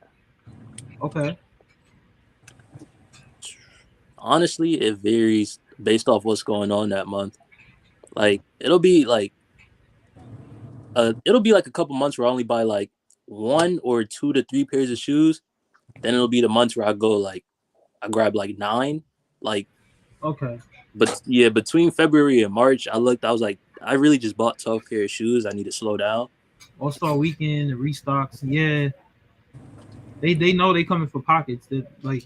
Speaker 5: Okay.
Speaker 4: Honestly, it varies based off what's going on that month. Like it'll be like a couple months where I only buy like 1 or 2 to 3 pairs of shoes. Then it'll be the months where I grab like 9. Like
Speaker 5: Okay.
Speaker 4: but yeah, between February and March, I was like, I really just bought 12 pair of shoes. I need to slow down.
Speaker 5: All Star Weekend, the restocks. Yeah. They know they coming for pockets. That like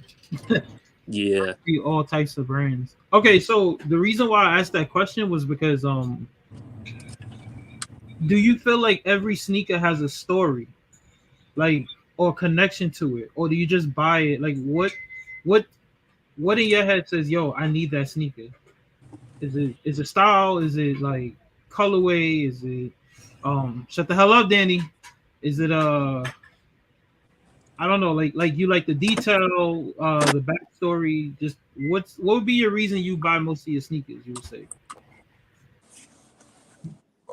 Speaker 4: Yeah.
Speaker 5: all types of brands. Okay, so the reason why I asked that question was because do you feel like every sneaker has a story, like or connection to it, or do you just buy it? Like what what in your head says, yo, I need that sneaker? Is it style? Is it like colorway? Is it shut the hell up, Danny? Is it I don't know, like you like the detail, the backstory, just what would be your reason you buy most of your sneakers, you would say?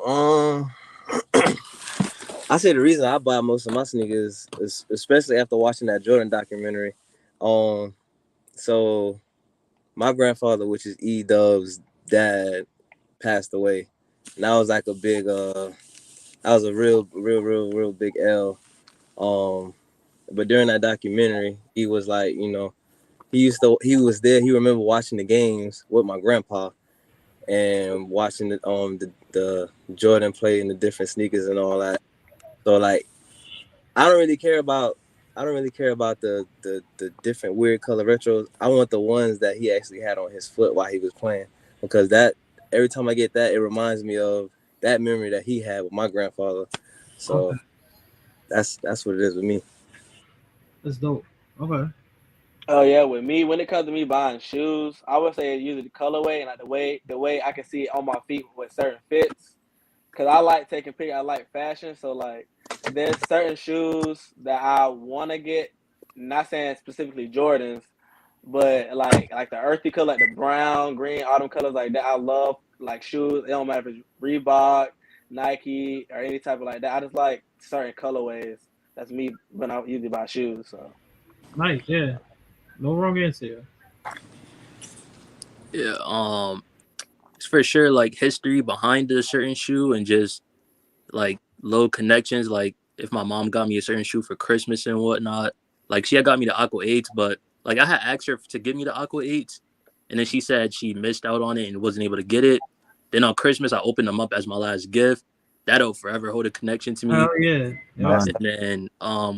Speaker 2: Um, I say the reason I buy most of my sneakers is especially after watching that Jordan documentary. So my grandfather, which is E Dub's dad, passed away. And that was like a big that was a real big L. But during that documentary, he was like, you know, he was there. He remember watching the games with my grandpa and watching the Jordan play in the different sneakers and all that. So like, I don't really care about the different weird color retros. I want the ones that he actually had on his foot while he was playing, because that every time I get that, it reminds me of that memory that he had with my grandfather. So
Speaker 5: Okay,
Speaker 2: that's what it is with me.
Speaker 5: that's dope. Okay.
Speaker 3: Oh yeah, with me, when it comes to me buying shoes, I would say usually the colorway and like the way I can see it on my feet with certain fits. Cause I like taking pictures. I like fashion, so like there's certain shoes that I want to get. Not saying specifically Jordans, but like the earthy color, like the brown, green, autumn colors like that. I love like shoes. It don't matter if it's Reebok, Nike, or any type of like that. I just like certain colorways. That's me when I usually buy shoes. So
Speaker 5: Nice. Yeah. No wrong answer.
Speaker 4: Yeah, it's for sure like history behind a certain shoe and just like little connections. Like if my mom got me a certain shoe for Christmas and whatnot, like she had got me the Aqua 8s, but like I had asked her to give me the Aqua 8s, and then she said she missed out on it and wasn't able to get it. Then on Christmas, I opened them up as my last gift. That'll forever hold a connection to me.
Speaker 5: Hell yeah.
Speaker 1: Nice.
Speaker 4: And then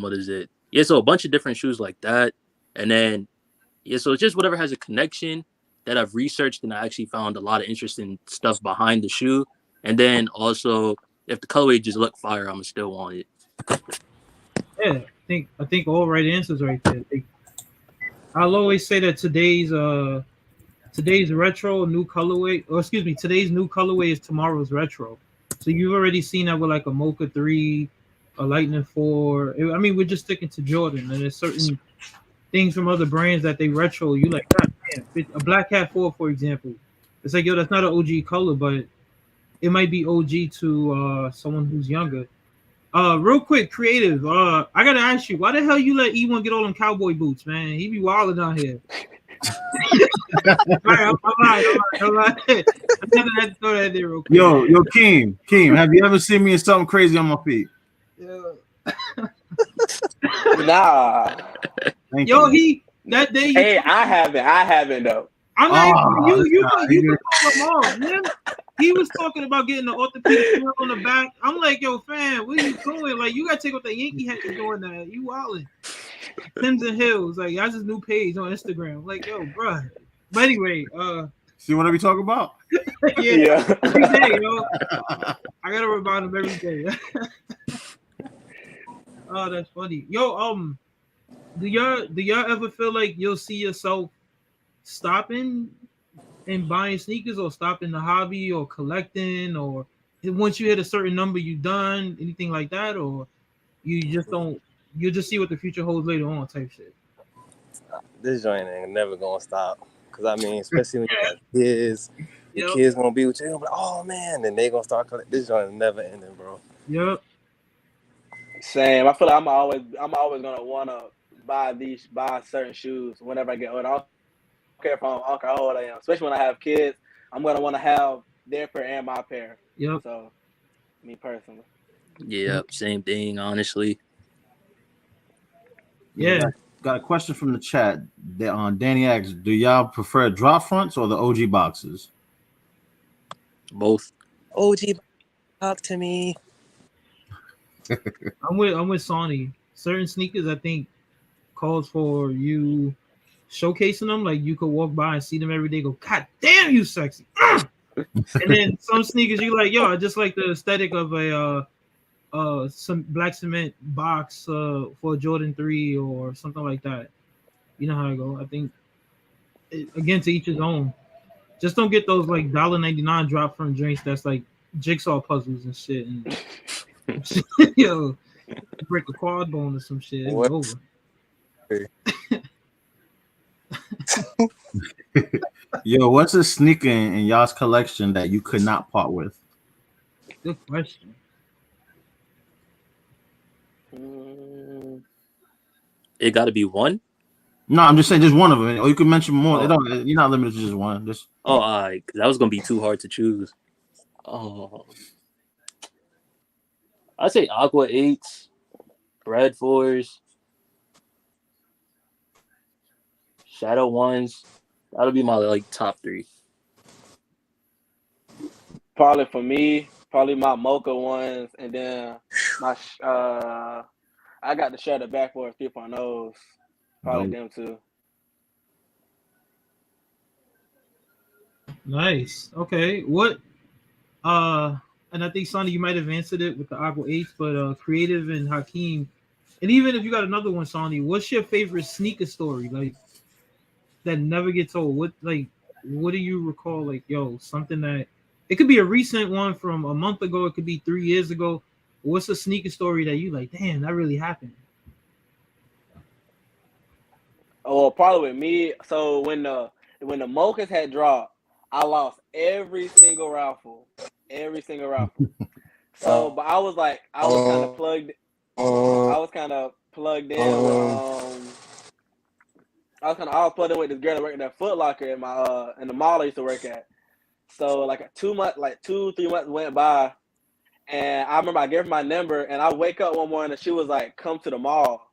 Speaker 4: what is it? Yeah, so a bunch of different shoes like that, and then yeah, so it's just whatever has a connection that I've researched and I actually found a lot of interesting stuff behind the shoe. And then also, if the colorway just look fire, I'm still want it.
Speaker 5: Yeah. I think all right answers right there. I'll always say that today's retro new colorway, or excuse me, today's new colorway is tomorrow's retro. So you've already seen that with like a Mocha 3, a Lightning 4. I mean, we're just sticking to Jordan, and there's certain things from other brands that they retro. You like, God damn, a Black Cat 4, for example. It's like, yo, that's not an OG color, but it might be OG to someone who's younger. Real quick, creative. I gotta ask you, why the hell you let E1 get all them cowboy boots, man? He be wilding out here. Right, I'm lying. I had to throw that there real quick.
Speaker 1: Yo, Keem, have you ever seen me in something crazy on my feet?
Speaker 5: Yeah.
Speaker 3: nah.
Speaker 1: Thank
Speaker 5: Yo,
Speaker 1: you.
Speaker 5: that day.
Speaker 3: Hey, I haven't though.
Speaker 5: I'm not
Speaker 1: Oh,
Speaker 5: you
Speaker 1: nah,
Speaker 5: can call him off, man. He was talking about getting the orthopedic strap on the back. I'm like, yo, fam, what are you doing? Like, you gotta take off the Yankee hat you're doing that. You wildin'. Tims and Hills, like that's his new page on Instagram. Like, yo, bruh. But anyway,
Speaker 1: see what I be talking about?
Speaker 5: yeah. Every day, yo. I gotta remind him every day. Oh, that's funny. Yo, do y'all ever feel like you'll see yourself stopping and buying sneakers, or stopping the hobby, or collecting, or once you hit a certain number you done anything like that, or you just don't, you just see what the future holds later on type shit?
Speaker 2: This joint ain't never gonna stop. Cause I mean, especially when you got kids, your
Speaker 5: Yep.
Speaker 2: kids gonna be with you. They're gonna be like, oh man, and they gonna start collecting. This joint is never ending, bro.
Speaker 5: Yep.
Speaker 3: Same. I feel like I'm always gonna wanna buy certain shoes whenever I get older. I don't care if I'm uncle how old I am. Especially when I have kids, I'm gonna want to have their pair and my pair.
Speaker 5: Yep.
Speaker 3: So, me personally.
Speaker 4: Yeah, same thing, honestly.
Speaker 5: Yeah.
Speaker 1: Got a question from the chat. Danny asks, do y'all prefer drop fronts or the OG boxes?
Speaker 4: Both.
Speaker 2: OG, talk to me.
Speaker 5: I'm with Sonny. Certain sneakers I think calls for you showcasing them. Like you could walk by and see them every day. Go, God damn, you sexy. And then some sneakers you like, yo, I just like the aesthetic of a some black cement box for a Jordan 3 or something like that. You know how I go. I think again, to each his own. Just don't get those like $1.99 drop from drinks that's like jigsaw puzzles and shit. And yo, break a quad bone or some shit. It's over.
Speaker 1: Yo, what's a sneaker in y'all's collection that you could not part with?
Speaker 5: Good question.
Speaker 4: It got to be one.
Speaker 1: No, I'm just saying just one of them. Or you can mention more.
Speaker 4: Oh.
Speaker 1: You're not limited to just one. Just
Speaker 4: Because that was gonna be too hard to choose. Oh, I'd say Aqua 8s. Red 4s, Shadow 1s. That'll be my like top 3.
Speaker 3: Probably for me, probably my Mocha ones, and then my I got the Shadow Backboard 3.0s. Probably
Speaker 1: Dope.
Speaker 3: them two.
Speaker 5: Nice. Okay. What and I think Sonny, you might have answered it with the Aqua 8s, but Creative and Hakeem, and even if you got another one, Sonny, what's your favorite sneaker story? Like that never gets old. What do you recall? Like, yo, something that it could be a recent one from a month ago, it could be 3 years ago. What's a sneaker story that you like, damn, that really happened?
Speaker 3: Oh, well, probably with me. So when the Mochas had dropped, I lost every single raffle. So, but I was kind of plugged. I was kind of plugged in with I was plugged in with this girl that worked at Foot Locker in the mall I used to work at. So like 2 months, like 2-3 months went by, and I remember I gave her my number, and I wake up one morning and she was like, "Come to the mall."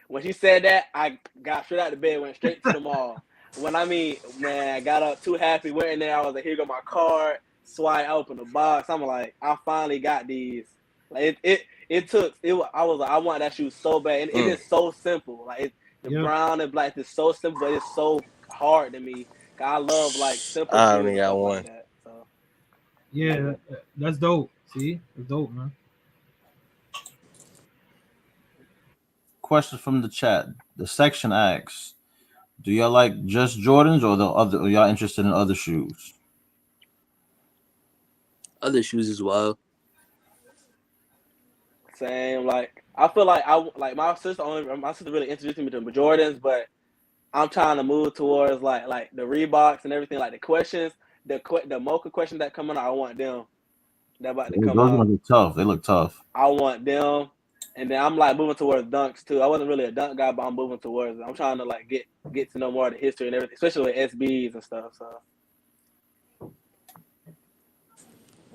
Speaker 3: When she said that, I got straight out of bed, went straight to the mall. Man, I got up too happy, went in there. I was like, "Here go my card." Swipe, I opened the box. I'm like, I finally got these. Like it took it. I was like, I want that shoe so bad, and it is so simple. Like the
Speaker 5: Yep.
Speaker 3: brown and black is so simple, but it's so hard to me. I love like simple
Speaker 2: I
Speaker 3: shoes
Speaker 2: only
Speaker 3: and
Speaker 2: got
Speaker 3: stuff
Speaker 2: one.
Speaker 3: like that. So
Speaker 5: Yeah, that's dope. See, that's dope, man.
Speaker 1: Question from the chat. The section asks, do y'all like just Jordans or the other? Are y'all interested in other shoes?
Speaker 4: Other shoes as well.
Speaker 3: same. Like I feel like my sister really introduced me to the Jordans, but I'm trying to move towards like the Reeboks and everything. Like the questions, the Mocha questions that come out, I want them. That about to
Speaker 1: Those
Speaker 3: come
Speaker 1: are
Speaker 3: out.
Speaker 1: gonna be tough. They look tough.
Speaker 3: I want them, and then I'm like moving towards dunks too. I wasn't really a dunk guy, but I'm moving towards it. I'm trying to like get to know more of the history and everything, especially with SBs and stuff. So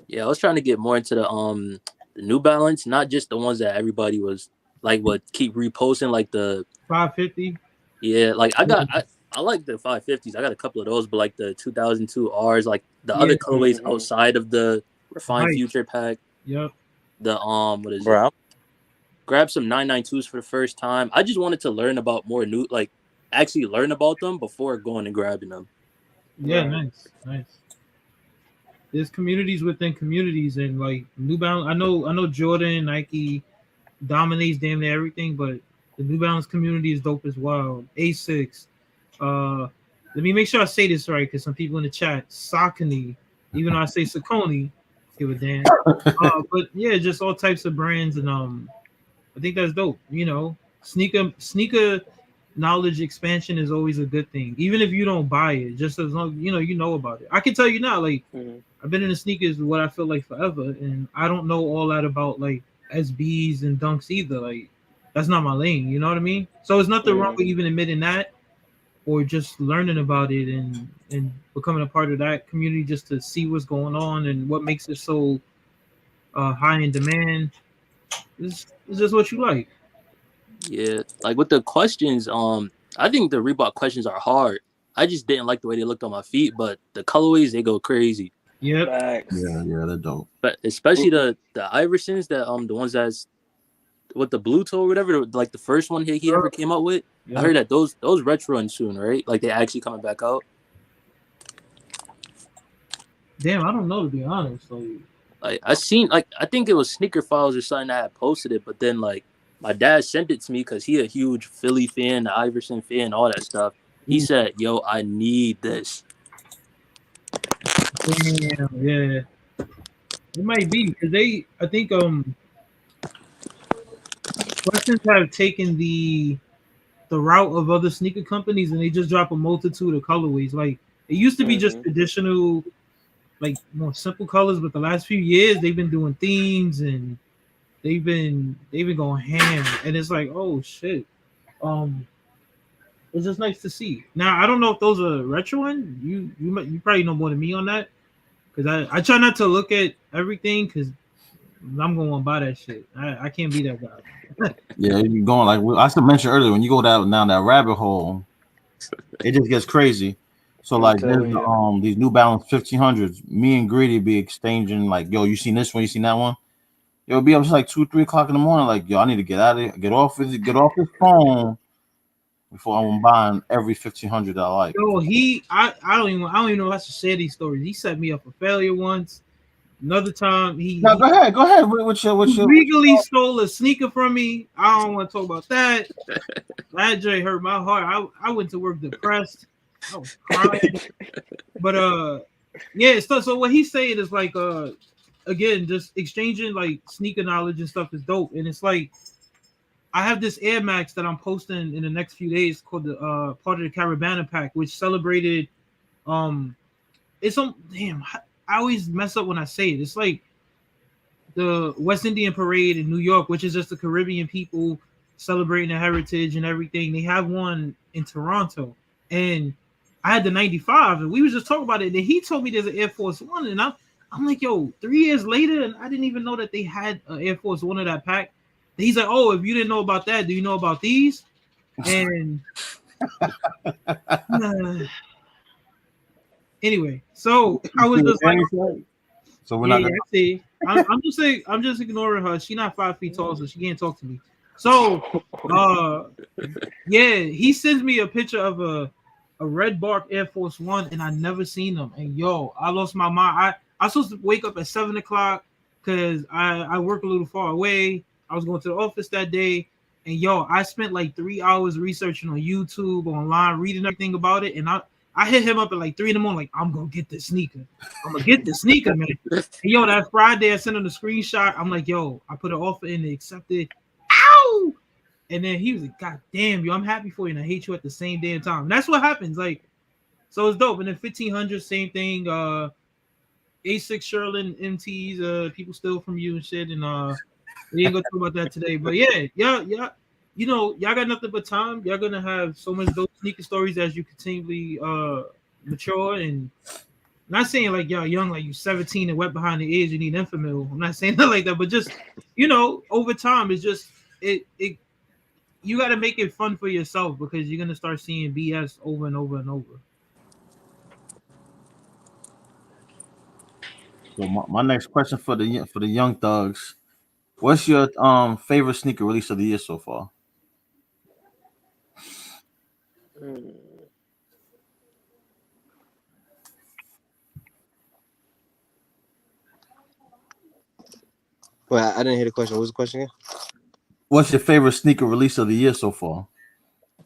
Speaker 4: Yeah, I was trying to get more into the New Balance, not just the ones that everybody was like would keep reposting, like the
Speaker 5: 550.
Speaker 4: yeah, like I like the 550s. I got a couple of those, but like the 2002 Rs, like the
Speaker 5: Yeah,
Speaker 4: other colorways outside of the Refined
Speaker 5: right.
Speaker 4: Future pack,
Speaker 5: Yep.
Speaker 4: the what is it?
Speaker 2: Bro,
Speaker 4: Grab some 992s for the first time. I just wanted to learn about more new, like actually learn about them before going and grabbing them.
Speaker 5: Yeah,
Speaker 3: Right.
Speaker 5: nice. There's communities within communities, and like New Balance. I know Jordan, Nike dominates damn near everything, but the New Balance community is dope as well. A6. Uh, let me make sure I say this right because some people in the chat, Saucony, even though I say Saucony, give a damn. But yeah, just all types of brands, and I think that's dope. You know, sneaker knowledge expansion is always a good thing, even if you don't buy it. Just as long you know about it. I can tell you now, like I've been in the sneakers what I feel like forever, and I don't know all that about like SBs and dunks either. Like that's not my lane. You know what I mean? So there's nothing wrong with even admitting that, or just learning about it and becoming a part of that community just to see what's going on and what makes it so high in demand. It's just what you like.
Speaker 4: Yeah, like with the questions, I think the Reebok questions are hard. I just didn't like the way they looked on my feet, but the colorways they go crazy.
Speaker 5: Yep.
Speaker 3: Facts.
Speaker 1: Yeah, they're dope.
Speaker 4: But especially the Iversons, that the ones that's with the blue toe or whatever, like the first one he ever came out with.
Speaker 5: Yep.
Speaker 4: I heard that those retroing soon, right? Like they actually coming back out.
Speaker 5: Damn, I don't know to be honest.
Speaker 4: Like I seen, like I think it was Sneaker Files or something that had posted it, but then like my dad sent it to me because he a huge Philly fan, the Iverson fan, all that stuff. He said, "Yo, I need this."
Speaker 5: Damn, yeah, it might be because I think questions have taken the route of other sneaker companies and they just drop a multitude of colorways. Like it used to be just traditional, like more simple colors, but the last few years they've been doing themes and they've been going ham, and it's like, oh shit. It's just nice to see. Now I don't know if those are retro one. You probably know more than me on that because I try not to look at everything because I'm going to buy that shit. I can't be that guy.
Speaker 1: Yeah, you're going like I mentioned earlier. When you go down that rabbit hole, it just gets crazy. So
Speaker 3: I'm
Speaker 1: like there's
Speaker 3: telling you.
Speaker 1: these New Balance 1500s. Me and Greedy be exchanging like, yo, you seen this one? You seen that one? It'll be up to like 2, 3 o'clock in the morning. Like, yo, I need to get off his phone before I'm buying every 1500 I like.
Speaker 5: Yo, I don't even know how to share these stories. He set me up for failure once. Another time,
Speaker 1: Now go ahead. What's
Speaker 5: he
Speaker 1: your
Speaker 5: legally stole a sneaker from me. I don't want to talk about that. That J hurt my heart. I went to work depressed. I was crying. But yeah. So what he's saying is like again, just exchanging like sneaker knowledge and stuff is dope. And it's like I have this Air Max that I'm posting in the next few days called the part of the Caravana pack, which celebrated it's on damn. I always mess up when I say it. It's like the West Indian Parade in New York, which is just the Caribbean people celebrating their heritage and everything. They have one in Toronto, and I had the '95, and we was just talking about it. And he told me there's an Air Force One, and I'm like, yo, 3 years later, and I didn't even know that they had an Air Force One of that pack. And he's like, oh, if you didn't know about that, do you know about these? And anyway, so I was just like,
Speaker 1: so we're
Speaker 5: yeah,
Speaker 1: not
Speaker 5: yeah,
Speaker 1: gonna
Speaker 5: I see. I'm just saying, I'm just ignoring her. She's not 5 feet tall, so she can't talk to me. So, yeah, he sends me a picture of a red bark Air Force One, and I never seen them. And yo, I lost my mind. I was supposed to wake up at 7 o'clock because I work a little far away. I was going to the office that day, and yo, I spent like 3 hours researching on YouTube, online, reading everything about it, and I hit him up at like 3 in the morning, like I'm gonna get this sneaker. I'm gonna get this sneaker, man. And yo, that Friday I sent him the screenshot. I'm like, yo, I put an offer in, they accepted. Ow! And then he was like, God damn, yo, I'm happy for you and I hate you at the same damn time. And that's what happens. Like, so it's dope. And then 1500, same thing. A6 Sherlin MTs, people steal from you and shit. And we ain't gonna talk about that today. But yeah, you know, y'all got nothing but time. Y'all gonna have so much dope sneaker stories as you continually mature. And not saying like y'all young, like you 17 and wet behind the ears, you need Enfamil. I'm not saying that like that, but just you know, over time, it's just it you got to make it fun for yourself because you're gonna start seeing BS over and over and over.
Speaker 1: So my next question for the young thugs, what's your favorite sneaker release of the year so far?
Speaker 3: Hmm.
Speaker 2: Well, I didn't hear the question. What was the question again?
Speaker 1: What's your favorite sneaker release of the year so far?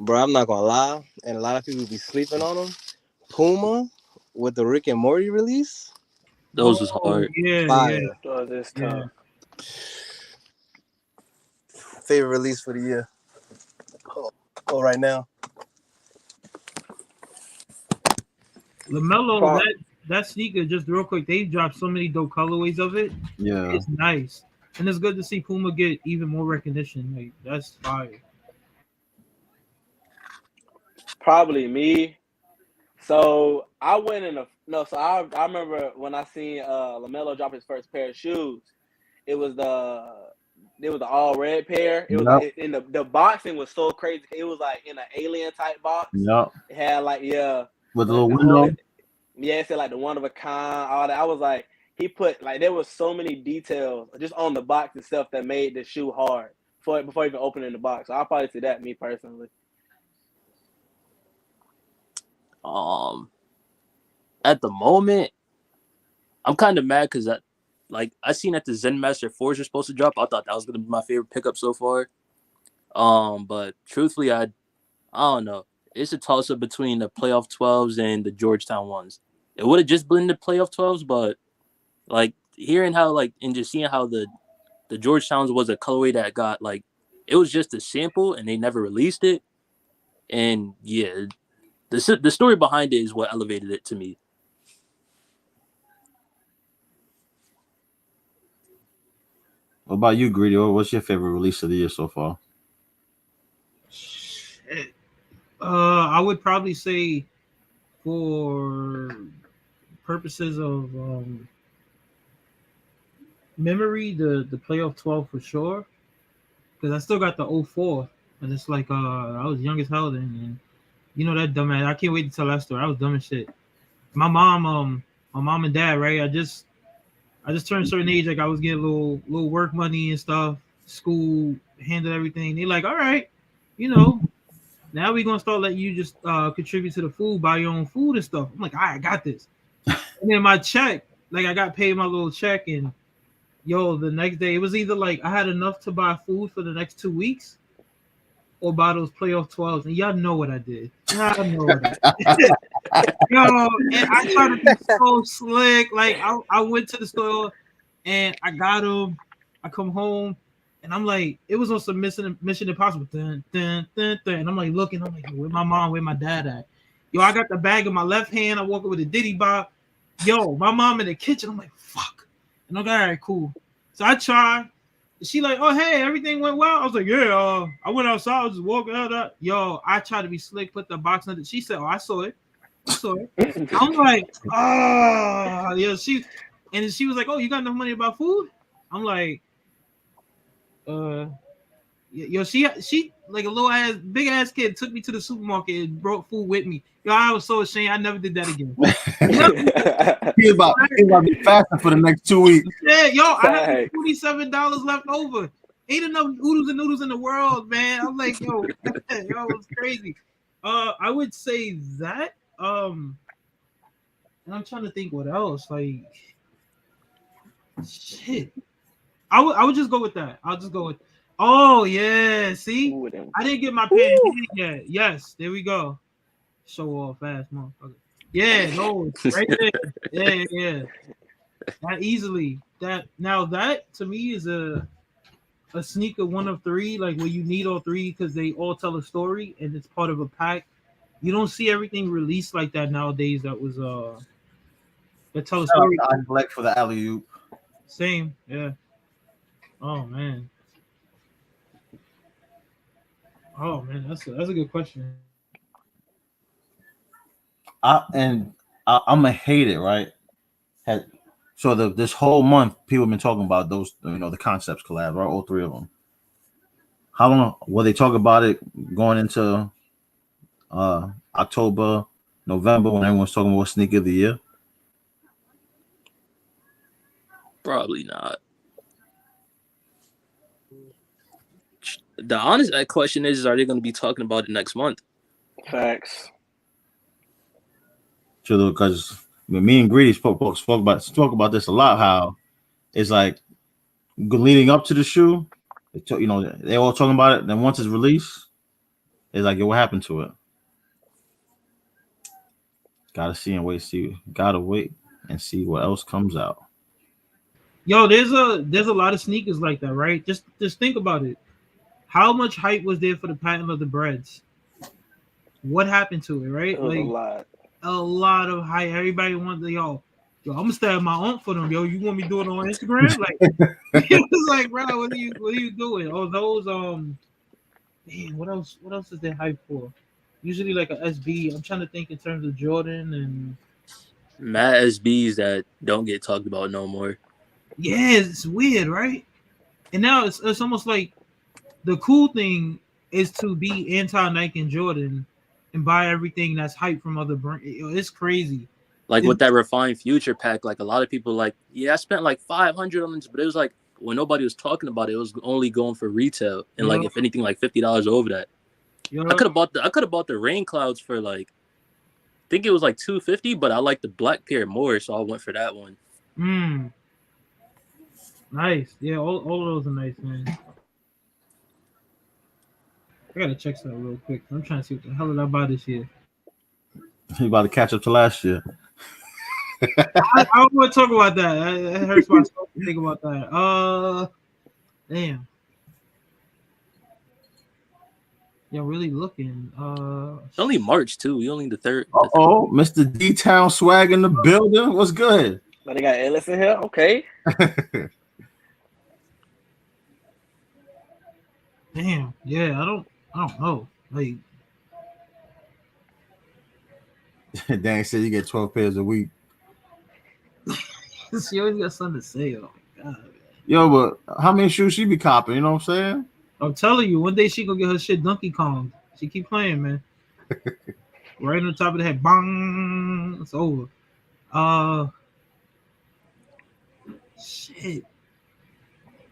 Speaker 2: Bro, I'm not gonna lie, and a lot of people be sleeping on them. Puma with the Rick and Morty release,
Speaker 4: Those was
Speaker 5: Oh
Speaker 4: hard.
Speaker 5: yeah, yeah,
Speaker 2: fire.
Speaker 3: Oh, this
Speaker 5: yeah.
Speaker 3: tough.
Speaker 2: Favorite release for the year. Oh, right now.
Speaker 5: Lamelo,
Speaker 3: Pro-
Speaker 5: that sneaker, just real quick, they dropped so many dope colorways of it.
Speaker 1: Yeah.
Speaker 5: It's nice, and it's good to see Puma get even more recognition. Like that's fire.
Speaker 3: Probably me. So I went in a no. So I remember when I seen Lamelo drop his first pair of shoes. It was the all red pair. It was
Speaker 1: Yep.
Speaker 3: like in the boxing was so crazy. It was like in an alien type box.
Speaker 1: Yep.
Speaker 3: It had like
Speaker 1: With a
Speaker 3: like
Speaker 1: little
Speaker 3: the whole
Speaker 1: window.
Speaker 3: it said like the one of a kind. All that. I was like he put like there was so many details just on the box itself that made the shoe hard before even opening the box. So I'll probably say that me personally.
Speaker 4: Um, at the moment, I'm kind of mad because I seen that the Zen Master 4s are supposed to drop. I thought that was gonna be my favorite pickup so far. But truthfully, I don't know. It's a toss up between the playoff 12s and the Georgetown ones. It would have just been the playoff 12s, but like hearing how and just seeing how the Georgetowns was a colorway that got it was just a sample and they never released it. And yeah, the story behind it is what elevated it to me.
Speaker 1: What about you, Greedy? What's your favorite release of the year so far?
Speaker 5: Shit. I would probably say for purposes of memory, the playoff 12 for sure. Because I still got the '04, and it's like I was young as hell then, and you know that dumbass. I can't wait to tell that story. I was dumb as shit. My mom and dad, right? I just turned a certain age, like I was getting little work money and stuff. School handled everything. They like, all right, you know, now we gonna start letting you just contribute to the food, buy your own food and stuff. I'm like, all right, I got this. And then my check, like I got paid my little check, and yo, the next day it was either like I had enough to buy food for the next 2 weeks or buy those playoff 12s. And y'all know what I did. Y'all know what I did. Yo, and I tried to be so slick. Like I went to the store and I got them. I come home and I'm like, it was on some Mission Impossible. Dun, dun, dun, dun. And I'm like looking, I'm like, where my mom, where my dad at? Yo, I got the bag in my left hand. I walk with a Diddy Bob. Yo, my mom in the kitchen. I'm like, fuck. And I'm like, all right, cool. So I tried. She like, oh hey, everything went well. I was like, yeah. I went outside, I was just walking out. Yo, I tried to be slick, put the box under. She said, oh, I saw it. I'm like, oh, yeah. She was like, oh, you got enough money about food? I'm like, yo, she like a little ass, big ass kid took me to the supermarket and brought food with me. Yo, I was so ashamed. I never did that again.
Speaker 1: He about to be fasting for the next 2 weeks.
Speaker 5: Yeah, yo, I had $27 left over. Ain't enough oodles and noodles in the world, man. I'm like, yo, yo, it was crazy. I would say that. And I'm trying to think what else. Like, shit. I would just go with that. I'll just go with. Oh yeah, see, I didn't get my pen yet. Yes, there we go. Show off fast, motherfucker. Yeah, no, right there. Yeah. That easily. That to me is a sneaker one of three, like where you need all three because they all tell a story and it's part of a pack. You don't see everything released like that nowadays. That was that tell a story.
Speaker 1: I collect for the alley oop.
Speaker 5: Same, yeah. Oh man. That's a good question.
Speaker 1: I'm gonna hate it, right? So this whole month, people have been talking about those, the concepts collab, right? All three of them. How long will they talk about it going into October, November, when everyone's talking about sneaker of the year?
Speaker 4: Probably not. The honest question is are they going to be talking about it next month?
Speaker 3: Facts.
Speaker 1: Because me and Greedy spoke about this a lot. How it's like leading up to the shoe, they're all talking about it. Then once it's released, it's like, what happened to it? Gotta wait and see what else comes out.
Speaker 5: Yo, there's a lot of sneakers like that, right? Just think about it. How much hype was there for the patent of the breads? What happened to it, right?
Speaker 3: It was
Speaker 5: a lot of hype. Everybody wanted yo, I'm gonna stab my aunt for them. Yo, you want me to do it on Instagram? Like, it was like, bro, what are you doing? Oh, those man, what else is there hype for? Usually like a SB. I'm trying to think in terms of Jordan and
Speaker 4: mad SBs that don't get talked about no more.
Speaker 5: Yeah, it's weird, right? And now it's almost like the cool thing is to be anti Nike and Jordan and buy everything that's hype from other brands. It's crazy.
Speaker 4: Like with that refined future pack, like a lot of people like, yeah, I spent like $500 on this, but it was like when nobody was talking about it, it was only going for retail and like if anything, like $50 over that. I could have bought the rain clouds for like, I think it was like $250, but I like the black pair more, so I went for that one.
Speaker 5: Nice, yeah, all of those are nice, man. I gotta check something real quick. I'm trying to see what the hell did I buy this year.
Speaker 1: You about to catch up to last year.
Speaker 5: I don't want to talk about that. It hurts my soul to think about that. Damn. You're really looking.
Speaker 4: It's only March too. We only the third.
Speaker 1: Mr. D-Town swag in the building. What's good?
Speaker 3: But they got Ellis in here. Okay.
Speaker 5: Damn. Yeah, I don't know. Like,
Speaker 1: Dan said you get 12 pairs a week.
Speaker 5: she always got something to say. Oh my god.
Speaker 1: Yo, but how many shoes she be copping? You know what I'm saying?
Speaker 5: I'm telling you, one day she gonna get her shit Donkey Kong. She keep playing, man. Right on the top of the head, bang! It's over. Uh, shit.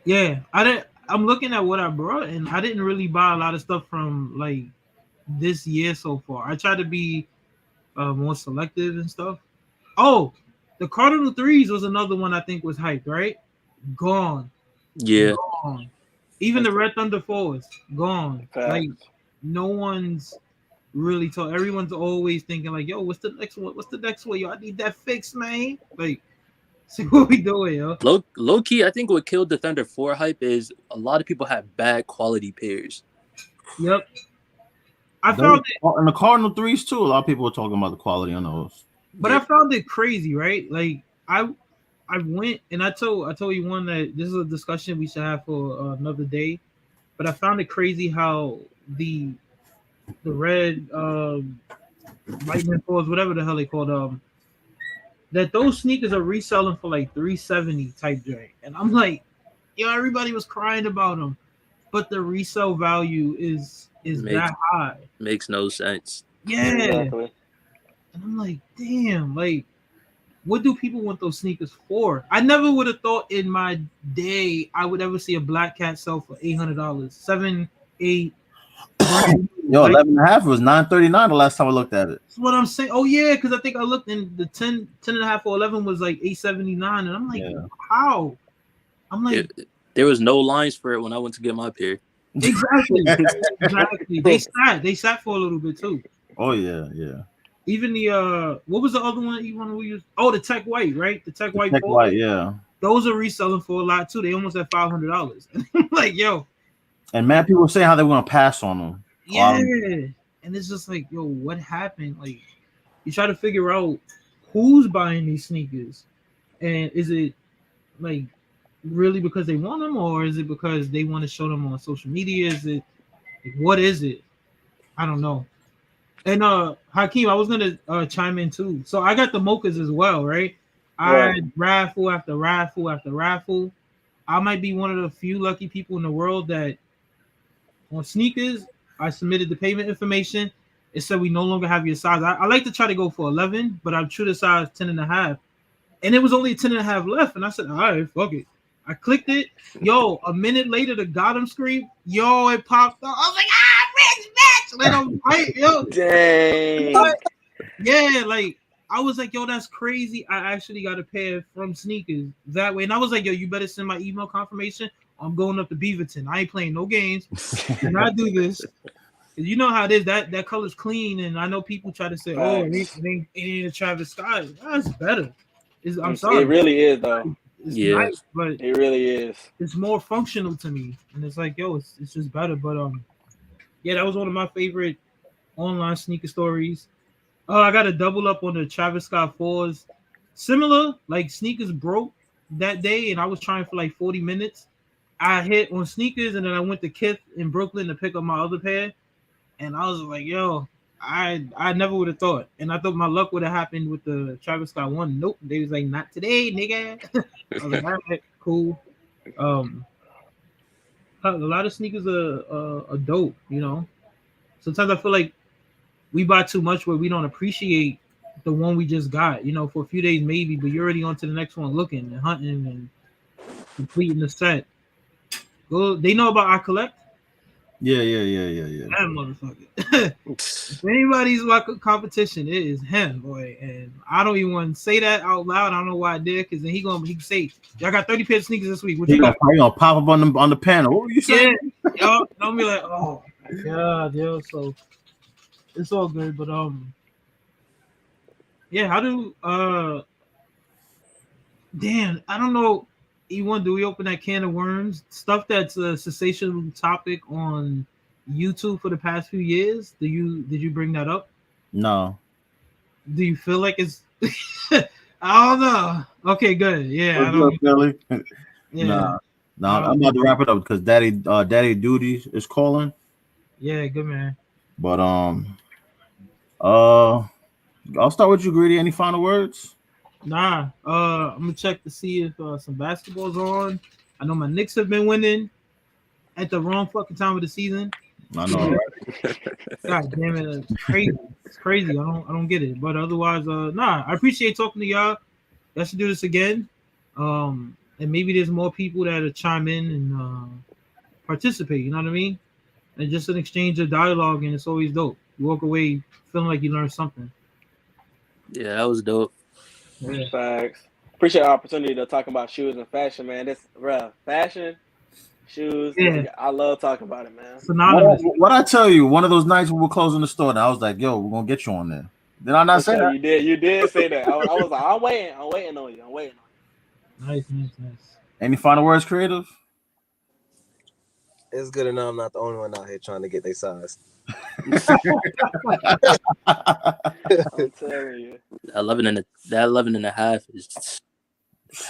Speaker 5: Yeah, I didn't. I'm looking at what I brought, and I didn't really buy a lot of stuff from like this year so far. I try to be more selective and stuff. Oh, the Cardinal threes was another one I think was hyped, right? Gone,
Speaker 4: Yeah,
Speaker 5: gone. Even the Red Thunder fours, gone. Like
Speaker 3: Facts.
Speaker 5: no one's really told. Everyone's always thinking like, "Yo, what's the next one? What's the next one? Yo, I need that fix, man." Like, see what we doing, yo.
Speaker 4: low key. I think what killed the Thunder 4 hype is a lot of people have bad quality pairs.
Speaker 5: Yep, I
Speaker 1: Those,
Speaker 5: found it,
Speaker 1: and the Cardinal threes too. A lot of people are talking about the quality on those.
Speaker 5: but
Speaker 4: Yeah,
Speaker 5: I found it crazy, right? Like, I went and I told you one that this is a discussion we should have for another day. But I found it crazy how the red lightning fours, whatever the hell they called, that those sneakers are reselling for like 370 type joint, and I'm like, yo, everybody was crying about them, but the resale value is
Speaker 4: makes
Speaker 5: that high.
Speaker 4: makes no sense.
Speaker 5: Yeah, and
Speaker 3: Exactly.
Speaker 5: I'm like, damn, like what do people want those sneakers for? I never would have thought in my day I would ever see a black cat sell for $800, 7, 8, brand new.
Speaker 1: Yo,
Speaker 5: Like
Speaker 1: 11 and a half was 939 the last time I looked at it.
Speaker 5: that's what I'm saying. Oh yeah, because I think I looked in the 10 and a half or 11 was like 879, and I'm like,
Speaker 1: Yeah.
Speaker 5: how? I'm like,
Speaker 4: There was no lines for it when I went to get my pair.
Speaker 5: exactly, exactly. They sat for a little bit too.
Speaker 1: Oh yeah, yeah.
Speaker 5: Even the what was the other one you want to use? Oh, the Tech White, right? The Tech
Speaker 1: The
Speaker 5: White
Speaker 1: Tech
Speaker 5: Four.
Speaker 1: White, yeah.
Speaker 5: Those are reselling for a lot too. They almost at $500. Like, yo,
Speaker 1: And man, people were saying how they were gonna pass on them.
Speaker 5: yeah. And it's just like, yo, what happened? Like, you try to figure out who's buying these sneakers, and is it like really because they want them, or is it because they want to show them on social media? Is it like, what is it? I don't know. And Hakeem, I was gonna chime in too. So I got the mochas as well, right? I
Speaker 3: Right.
Speaker 5: raffle after raffle after raffle. I might be one of the few lucky people in the world that on sneakers, I submitted the payment information. It said we no longer have your size. I like to try to go for 11, but I'm true to size 10 and a half. And it was only 10 and a half left. And I said, all right, fuck it. I clicked it. Yo, a minute later, the Gotham screen, yo, it popped up. I was like, rich bitch. Like, I'm right, yo.
Speaker 3: Dang.
Speaker 5: Yeah, like, I was like, yo, that's crazy. I actually got a pair from sneakers that way. And I was like, yo, you better send my email confirmation. I'm going up to Beaverton. I ain't playing no games. And I do this. You know how it is. That color's clean. And I know people try to say, oh, it ain't a Travis Scott. That's better. I'm sorry.
Speaker 3: It really is though.
Speaker 5: It's
Speaker 4: Yeah.
Speaker 5: nice, but
Speaker 3: It really is.
Speaker 5: it's more functional to me. And it's like, yo, it's just better. But yeah, that was one of my favorite online sneaker stories. Oh, I got a double up on the Travis Scott fours. Similar, like sneakers broke that day, and I was trying for like 40 minutes. I hit on sneakers, and then I went to Kith in Brooklyn to pick up my other pair. And I was like, yo, I never would have thought. And I thought my luck would have happened with the Travis Scott one. Nope. They was like, not today, nigga. I was like, all right, cool. A lot of sneakers are dope, you know. Sometimes I feel like we buy too much where we don't appreciate the one we just got, you know, for a few days maybe, but you're already on to the next one looking and hunting and completing the set. Go, they know about I collect.
Speaker 1: Yeah.
Speaker 5: That motherfucker. If anybody's like a competition, it is him, boy. And I don't even want to say that out loud. I don't know why I did, because then he can say, y'all got 30 pairs of sneakers this week. What
Speaker 1: He
Speaker 5: you got?
Speaker 1: gonna pop up on the panel. What were you
Speaker 5: Yeah,
Speaker 1: saying?
Speaker 5: y'all don't be like, oh my god, yo. So it's all good, but yeah. How do damn, I don't know. E1, do we open that can of worms? Stuff that's a sensational topic on YouTube for the past few years. Did you bring that up?
Speaker 1: No.
Speaker 5: Do you feel like it's I don't know. Okay, good. Yeah, I don't.
Speaker 1: Billy?
Speaker 5: Yeah,
Speaker 1: Nah. I'm about to wrap it up because Daddy Duty is calling.
Speaker 5: yeah, good man.
Speaker 1: But I'll start with you, Greedy. Any final words?
Speaker 5: Nah, I'm gonna check to see if some basketball's on. I know my Knicks have been winning at the wrong fucking time of the season.
Speaker 1: I know, right?
Speaker 5: God damn it, it's crazy. It's crazy. I don't get it. But otherwise, nah, I appreciate talking to y'all. Let's do this again. And maybe there's more people that'll chime in and participate. You know what I mean? And just an exchange of dialogue, and it's always dope. You walk away feeling like you learned something.
Speaker 4: Yeah, that was dope.
Speaker 5: Yeah.
Speaker 3: Facts. Appreciate the opportunity to talk about shoes and fashion, man. This fashion, shoes.
Speaker 5: Yeah.
Speaker 3: I love talking about it, man.
Speaker 5: Synonymous.
Speaker 1: What I tell you, one of those nights we were closing the store, and I was like, "Yo, we're gonna get you on there." Did I not
Speaker 3: For
Speaker 1: say
Speaker 3: sure,
Speaker 1: that?
Speaker 3: you did say that. I was like, I'm waiting on you. I'm waiting on
Speaker 5: Nice.
Speaker 1: Any final words, creative?
Speaker 2: It's good enough. I'm not the only one out here trying to get their size.
Speaker 3: you. I'm telling you.
Speaker 4: That 11 and a half is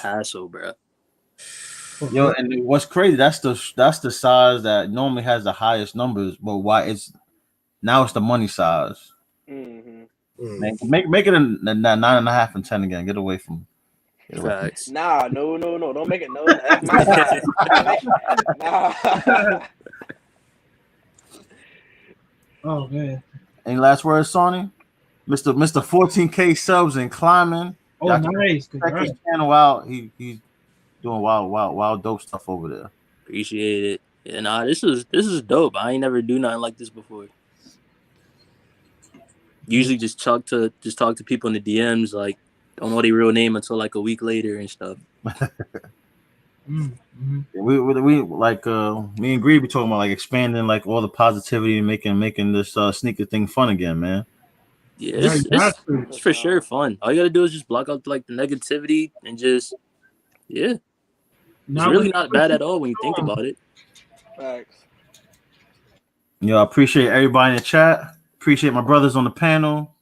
Speaker 4: hassle, bro.
Speaker 1: Yo, and what's crazy? That's the size that normally has the highest numbers, but why it's the money size.
Speaker 3: Mm-hmm.
Speaker 1: Man, make it a 9.5 and 10 again. Get away from.
Speaker 4: Facts.
Speaker 3: Nah, no. Don't make it no. That's my size. Nah.
Speaker 5: Oh man.
Speaker 1: Any last words, Sonny? Mr. 14K subs and climbing.
Speaker 5: Oh,
Speaker 1: Y'all can
Speaker 5: nice.
Speaker 1: check
Speaker 5: Congrats.
Speaker 1: his channel out. He's doing wild dope stuff over there.
Speaker 4: Appreciate it. Yeah, nah, this is dope. I ain't never do nothing like this before. Usually just talk to people in the DMs, like don't know their real name until like a week later and stuff.
Speaker 5: Mm-hmm.
Speaker 1: We like me and Greed be talking about like expanding like all the positivity and making this sneaker thing fun again, man.
Speaker 4: Yeah,
Speaker 5: It's
Speaker 4: for sure fun. All you gotta do is just block out like the negativity and just it's really not bad at all when you think about it.
Speaker 3: Facts.
Speaker 1: Yo, I appreciate everybody in the chat. Appreciate my brothers on the panel.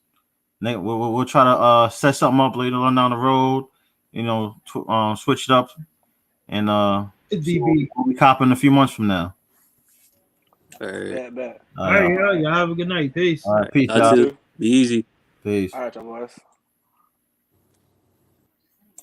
Speaker 1: We'll try to set something up later on down the road. You know, switch it up and we'll be copping a few months from now.
Speaker 4: All right.
Speaker 3: Bet.
Speaker 5: All right, y'all have a good night. Peace.
Speaker 1: All right, peace,
Speaker 4: Y'all too. Be easy.
Speaker 1: Peace.
Speaker 3: All right, y'all boys.